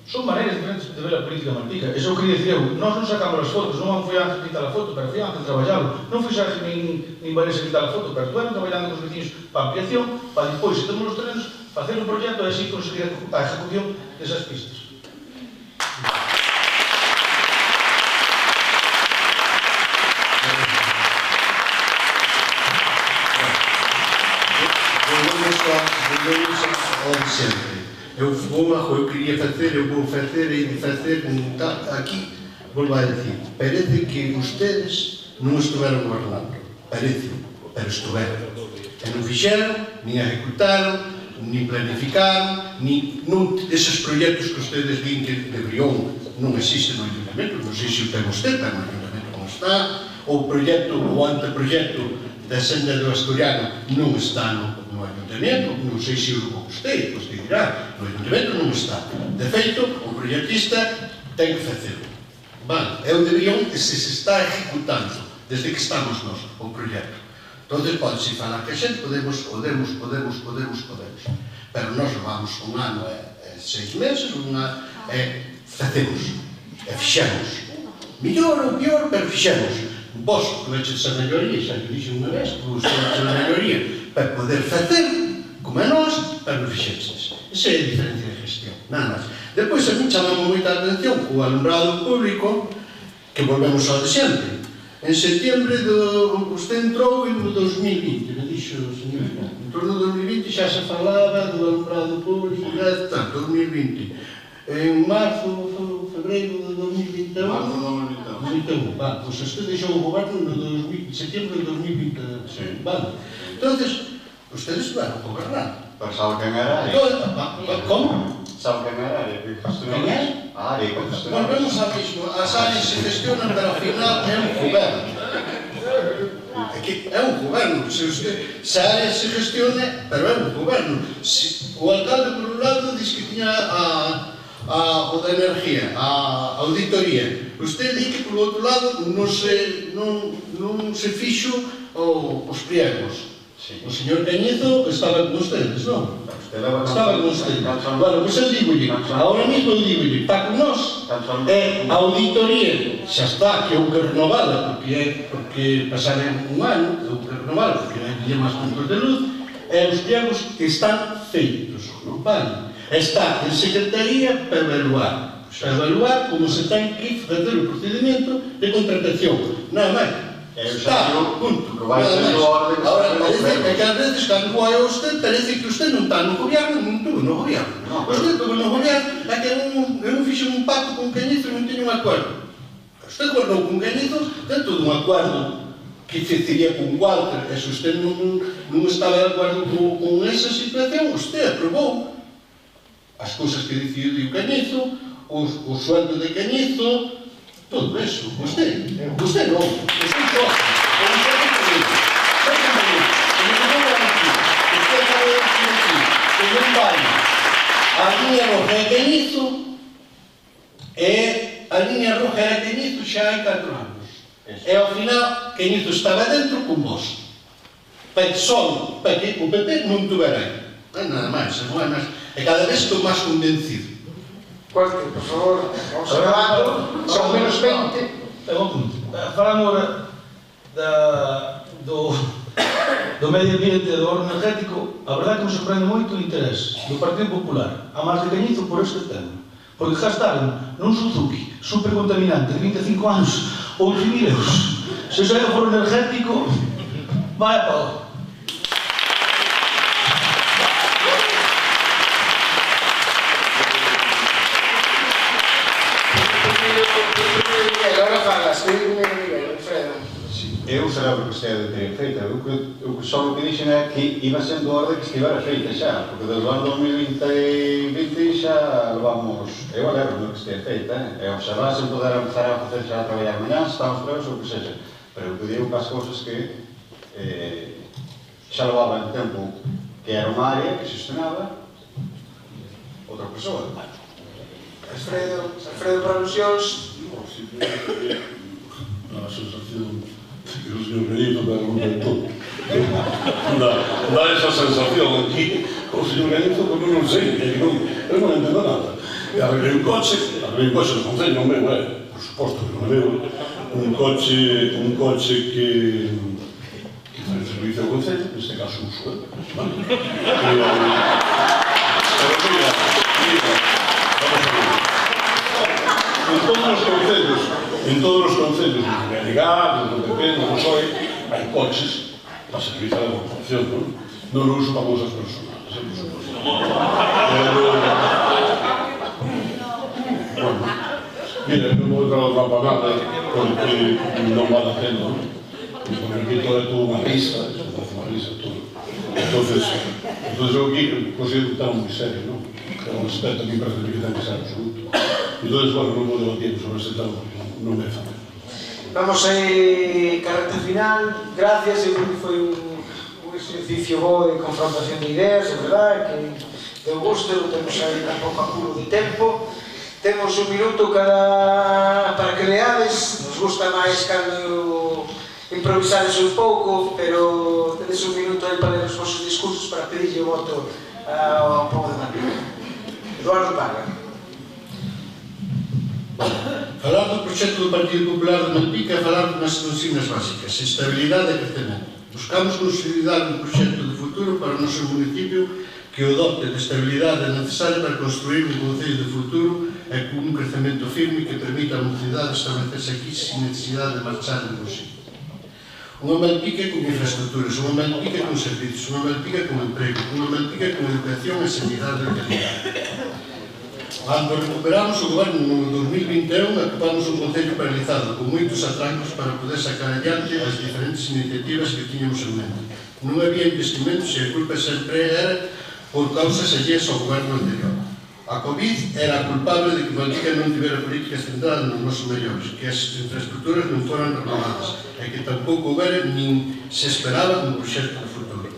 Speaker 3: Son maneiras diferentes de ver a política Malpica. Eso quería dicir eu, nós non sacamos as fotos, non foi Ángel quitar a foto, pero foi Ángel traballalo. Non foi Sergio nin Vanessa quitar a foto, pero estuveron traballando cos veciños para ampliación, para depois, se temos os terrenos, facer un proxecto e así conseguir a ejecución desas pistas.
Speaker 2: volvemos ao de sempre. Eu quería facer, eu vou facer e facer aquí, volvo a decir, parece que ustedes non estuveron gobernando, parece, pero estuveron. E non fixeron, nin executaron, nin planificaron, nin eses proxectos que ustedes din que deberían, non existe no Ayuntamento, non sei se o ten usted, pero no Ayuntamento non está, o proxecto, o anteproxecto da senda do Asturiano non está no Ayuntamento, non sei se o usted dirá, no Ayuntamento non está. De feito, o proxectista ten que facelo. Vale, eu deberían que se está ejecutando, desde que estamos nós, o proxecto. Entón, pode-se falar que a xente podemos, pero nós vamos un ano e 6 meses, facemos, e fixemos. Millor ou pior, pero fixemos. Vos, que veches a maioría, xa que dixo unha vez, que vos veches a maioría, para poder facer, como a nós, pero non fixeches. Esa é a diferencia de gestión, nada máis. Depois, a mí chamamos moita atención o alumbrado público, que volvemos ao de sempre. En septiembre, usted entrou en 2020, me dixo o señor. En torno do 2020 xa se falaba do alumbrado público, já está, 2020. En marzo, febreiro de 2021.
Speaker 4: Marzo de 2021.
Speaker 2: Vale, pois usted deixou o goberno no septiembre de 2020.
Speaker 4: Sí.
Speaker 2: Vale. Entonces, ustedes van a gobernar.
Speaker 4: Pero sabe quen era a área?
Speaker 2: Como?
Speaker 4: Sabe quen era a área?
Speaker 2: Quen é?
Speaker 4: A área que gestionaba.
Speaker 2: Volvemos ao mismo. As áreas se gestionan, pero ao final é un goberno. É un goberno. Se a área se gestione, pero é un goberno. O alcalde, por un lado, diz que tiña o da energía, a auditoría. Usted di que, por outro lado, non se fixo os pliegos. O señor Cañizo estaba con ustedes, non? Estaba con ustedes. Bueno, pois eu digo-lle, ahora mismo eu digo-lle, está con nós, a auditoría xa está, que eu que renovala, porque pasaron un ano, eu que renovala, porque hai máis puntos de luz, e os pliegos están feitos, non vale? Está en secretaría para evaluar como se ten que fazer o procedimento de contratación, nada máis. Está, punto. Ahora, parece que ás veces, cando vai a usted, parece que usted non está no gobierno, non estuvo no gobierno. Usted estuvo no gobierno, é que eu non fixe un pacto con Cañizo e non teño un acordo. Usted guardou con Cañizo dentro dun acordo que sería con Walter, e se usted non estaba de acordo con esa situación, usted aprobou as cousas que decidiu Cañizo, o sueldo de Cañizo, todo eso. Usted non. Usted só. Usted non vai a liña roja de Cañizo, e a liña roja de Cañizo xa hai 4 anos. E ao final, Cañizo estaba dentro con vos. Para que o PP non tuverá. Nada máis, non é máis. E cada vez estou máis convencido.
Speaker 1: Corte, por favor, vamos acabando, son menos 20.
Speaker 3: Falamos do medio ambiente, do oro energético. A verdade que me sorprende moito o interés do Partido Popular, a máis de Cañizo, por este tema. Porque gastaron nun Suzuki supercontaminante de 25 anos 11.000 euros. Se xa é o foro energético, vai a pau.
Speaker 4: Eu celebro que estea de ter feita. Só o que dixen é que iba sendo hora de que estivera feita xa, porque desde o ano 2020 xa vamos... Eu alegro que estea feita, e oxalá se poder empezar a facer xa a traballar mañá, se estamos presos ou que sexa. Pero eu que digo que as cousas que xa levaba en tempo que era unha área que gestionaba outra persoa.
Speaker 1: Alfredo, para alusións.
Speaker 5: A sensación que o señor Cañizo ten un montón. Dá esa sensación aquí o señor Cañizo, porque non sei, eu non entendo nada. Arreglei un coche do Concello, non meu, por suposto que non meu, un coche que fai o servicio ao Concello, neste caso uso, vale? Pero mira, vamos a ver. En todos os concellos, en Realidad, no PP, no PSOE, hai coches para servicio da populación, non? non o uso para cousas personales, por suposto. Bueno, mira, non vou entrar outra para nada, porque non vale a pena, non? Porque aquí todo é todo unha risa, todo. Entonces eu aquí considero que está moi serio, non? É un aspecto que me parece que ten que ser absoluto. Entonces, bueno, non vou debatir sobre este tema, porque non me fa.
Speaker 1: Vamos a carreta final. Gracias, eu creo que foi un exercicio bo de confrontación de ideas, é verdade, que deu gusto, non temos aí tampouco apuro de tempo. Temos un minuto para que leades, nos gusta máis cando improvisades un pouco, pero tedes un minuto aí para ler os vosos discursos para pedirlle o voto ao povo de Malpica. Eduardo Parga.
Speaker 2: Falar do proxecto do Partido Popular de Malpica é falar dunhas consignas básicas: estabilidade e crecemento. Buscamos consolidar un proxecto de futuro para o noso municipio que o dote de estabilidade necesaria para construir un concello de futuro e con un crecemento firme que permita a mocidade establecerse aquí sin necesidade de marchar de consigo. Unha Malpica con infraestructuras, unha Malpica con servicios, unha Malpica con emprego, unha Malpica con educación e sanidade de calidade. Cando recuperamos o goberno no 2021, ocupamos un concello paralizado, con moitos atrancos para poder sacar adiante as diferentes iniciativas que tiñamos en mente. Non había investimentos e a culpa sempre era por causas alleas ao goberno anterior. A COVID era a culpable de que Malpica non tivera políticas centradas nos nosos mellores, que as infraestructuras non foran renovadas e que tampouco houbera nin se esperaba un proxecto de futuro.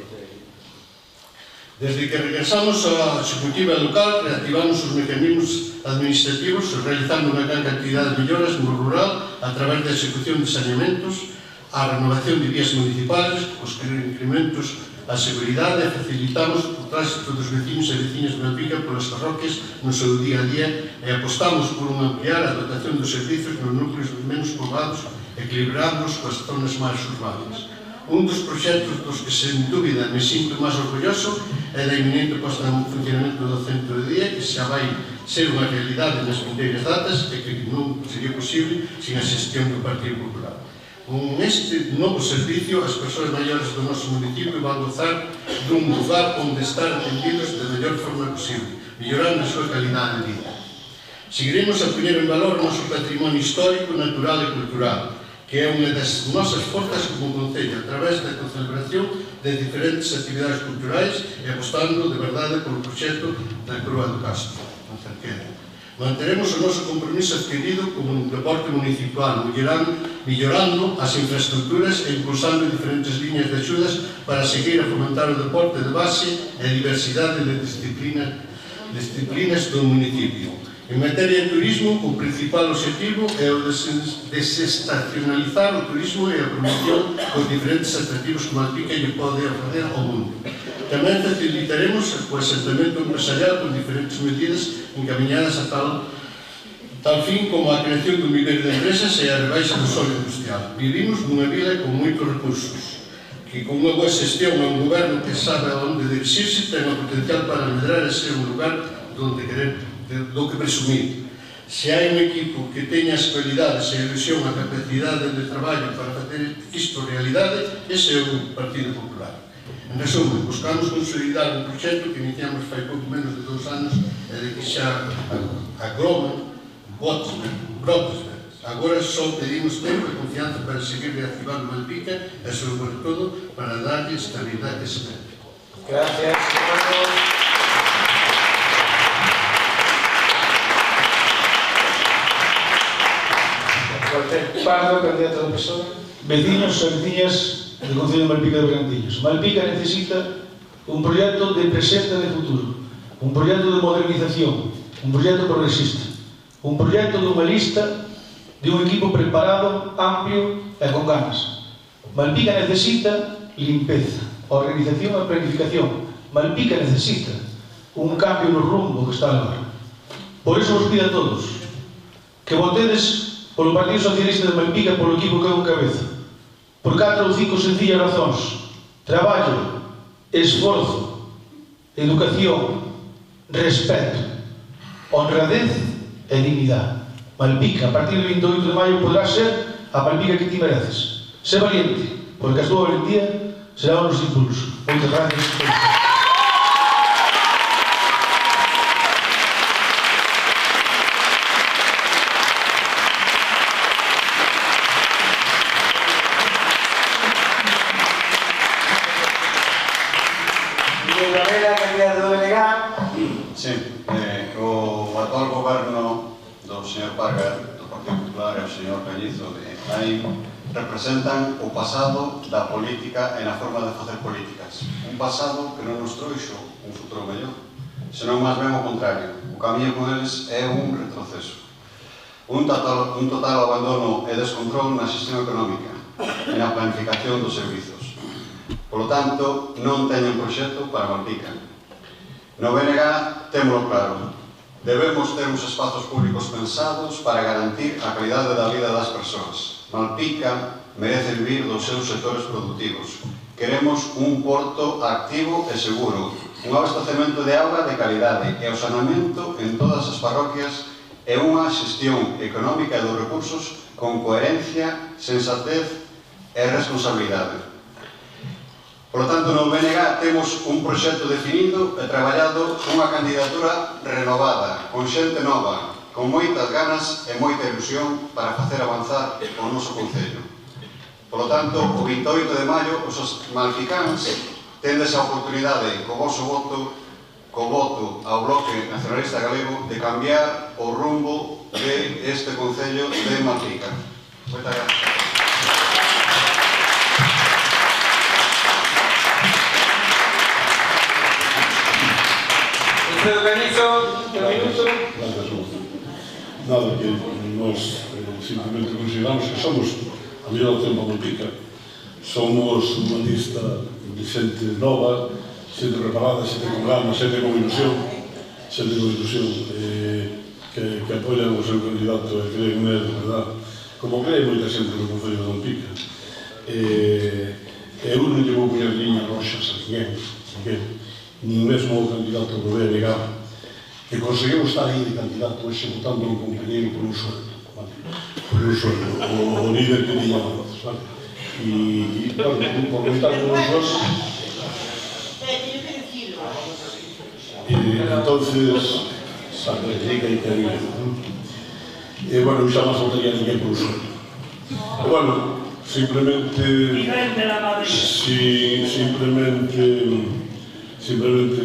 Speaker 2: Desde que regresamos á executiva local, reactivamos os mecanismos administrativos, realizando unha gran cantidad de melloras no rural a través da execución de saneamentos, a renovación de vías municipales, os incrementos a seguridade e facilitamos o tránsito dos vecinos e veciñas de Malpica polas parroquias no seu día a día e apostamos por ampliar a dotación dos servicios nos núcleos menos poblados, equilibrándoos coas zonas máis urbanas. Un dos proxectos dos que, sen dúbida, me sinto máis orgulloso é da inminente posta en funcionamento do centro de día, que xa vai ser unha realidade nas vindeiras datas e que non sería posible sin a xestión do Partido Popular. Con este novo servicio, as persoas maiores do noso municipio van gozar dun lugar onde estar atendidos da mellor forma posible, mellorando a súa calidade de vida. Seguiremos a poñer en valor o noso patrimonio histórico, natural e cultural, que é unha das nosas forzas como concello, a través da celebración de diferentes actividades culturais e apostando de verdade polo proxecto da Crúa do Castro, na Cerqueda. Manteremos o noso compromiso adquirido con un deporte municipal, mellorando as infraestructuras e impulsando diferentes liñas de axudas para seguir a fomentar o deporte de base e a diversidade de disciplinas do municipio. En materia de turismo, o principal objetivo é o desestacionalizar o turismo e a promoción dos diferentes atractivos que Malpica lle pode ofrecer ao mundo. Tamén facilitaremos o asentamento empresarial con diferentes medidas encaminhadas a tal fin como a creación dun viveiro de empresas e a rebaixa do solo industrial. Vivimos nunha vila con moitos recursos, que con unha boa xestión e un goberno que sabe a onde dirixirse ten o potencial para medrar e ser un lugar do que presumir. Se hai un equipo que teña as cualidades e a ilusión, a capacidade de traballo para facer isto realidade, ese é o Partido Popular. En resumo, buscamos consolidar un proxecto que iniciamos fai pouco menos de 2 anos e de que xa agloman brotes verdes. Agora só pedimos tempo e confianza para seguir reactivando Malpica e, sobre todo, para darlle estabilidade e cemento.
Speaker 1: Gracias. Pardo, candidato do PSOE.
Speaker 3: Veciños e veciñas do Concello de Malpica de Bergantiños. Malpica necesita un proxecto de presente e de futuro, un proxecto de modernización, un proxecto progresista, un proxecto dunha lista de un equipo preparado, amplio e con ganas. Malpica necesita limpeza, organización e planificación. Malpica necesita un cambio no rumbo que está agora. Por iso vos pido a todos que votedes polo Partido Socialista de Malpica, polo equipo que eu cabeza, por 4 ou 5 sencillas razóns: traballo, esforzo, educación, respeto, honradez e dignidade. Malpica, a partir do 28 de maio, podrá ser a Malpica que ti mereces. Sé valiente, porque a súa valentía será o noso impulso. Moitas gracias.
Speaker 4: Sí, o actual goberno do señor Parga, do Partido Popular, e o señor Cañizo de AIM representan o pasado da política e na forma de facer políticas. Un pasado que non nos trouxo un futuro mellor, senón máis ben o contrario. O camiño con eles é un retroceso. Un total abandono e descontrol na xestión económica e na planificación dos servizos. Por lo tanto, non teñen proxecto para Malpica. No BNG témolo claro. Debemos ter uns espazos públicos pensados para garantir a calidade da vida das persoas. Malpica merece vivir dos seus sectores productivos. Queremos un porto activo e seguro, un abastecemento de auga de calidade e o saneamento en todas as parroquias e unha xestión económica dos recursos con coherencia, sensatez e responsabilidade. Por lo tanto, no BNG temos un proxecto definido e traballado unha candidatura renovada, con xente nova, con moitas ganas e moita ilusión para facer avanzar o noso concello. Por lo tanto, o 28 de maio, os malpicáns tendes a oportunidade, co vosso voto, co voto ao Bloque Nacionalista Galego, de cambiar o rumbo de este concello de Malpica. Moitas gracias.
Speaker 1: Alfredo Cañizo, un minuto.
Speaker 5: Nada, que nós simplemente consideramos que somos, a mellor tempo Malpica, somos unha lista de xente nova, xente preparada, xente con ganas, xente con ilusión, que apoian o seu candidato e creen nel, verdad? Como cree moita xente no Concello de Malpica. Eu non lle vou poñer liñas roxas a ninguén, nin mesmo o candidato do BNG, que conseguimos estar aí de candidato hoxe votando un compañeiro por un sueldo, o líder que tiñamos, vale? E, bueno, por votar por un sueldo, entonces, sabe, diga e querido, e, bueno, xa máis votaría ninguén por un sueldo. E, bueno, simplemente,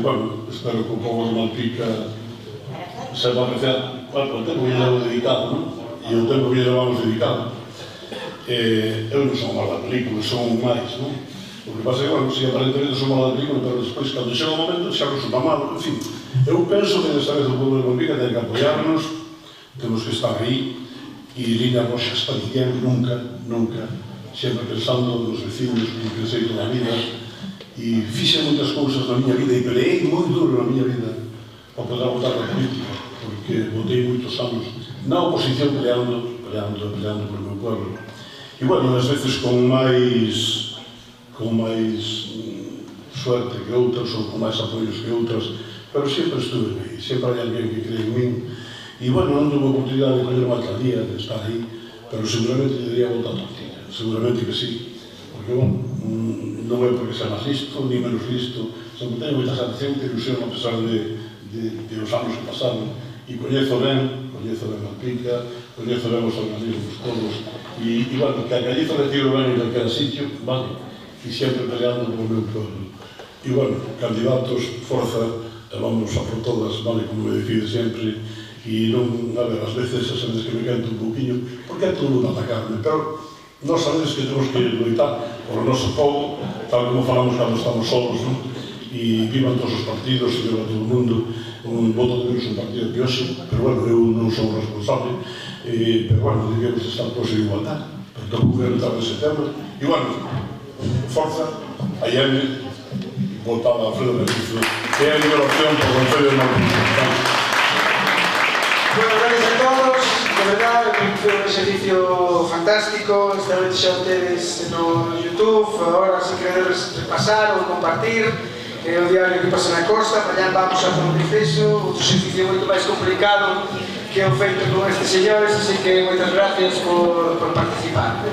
Speaker 5: bueno, espero que o povo de Malpica se va a apreciar, bueno, o tempo que lle levo dedicado, non? E o tempo que lle levamos dedicado. Eu non son mal da película, son máis, non? O que pasa é que, bueno, si aparentemente son mal da película, pero despois, cando chega o momento, xa resulta mal, en fin. Eu penso que desta vez o povo de Malpica ten que apoiarnos, temos que estar aí, e liñas roxas para ninguén, nunca, sempre pensando nos vecinos, que pensei toda a vida, e fixe moitas cousas na miña vida e peleei moi duro na miña vida para poder votar na política, porque votei moitos anos na oposición peleando polo meu pueblo. E, bueno, ás veces con máis suerte que outras ou con máis apoios que outras, pero sempre estuve aí, sempre hai alguén que cree en min. E, bueno, non tuve a oportunidade de coller unha alcaldía, de estar aí, pero seguramente debería votar política, seguramente que sí, porque, bueno, non é porque sea máis listo, ni menos listo, sempre teño moita satisfacción e ilusión a pesar de os anos que pasaron, e coñezo ben Malpica, coñezo ben os organismos todos, e, bueno, que a Cañizo retiro ben en calquera sitio, vale, e sempre peleando polo meu pueblo. E, bueno, candidatos, forza, vamos a por todas, vale, como me decide sempre, e non, a ver, ás veces que me quento un pouquinho, porque é todo un atacarme, pero nós sabedes que temos que loitar por o noso povo, tal como falamos cando estamos solos, non? E vivan todos os partidos, e viva todo o mundo, un voto de un partido que hoxe, pero, bueno, eu non sou responsable, pero, bueno, debemos estar todos en igualdade, pero tampouco quero entrar nese tema, e, bueno, forza, allende, votar a Alfredo Cañizo, que é a mellor opción por o Concello de Malpica.
Speaker 1: Bueno, gracias a todos, de verdad, foi un exercicio fantástico, esta vez xa o tedes no YouTube, agora se queredes repasar ou compartir, o diario que pasa na costa, para allá vamos a por un proceso, outro exercicio moito máis complicado que o feito con estes señores, así que moitas gracias por participar.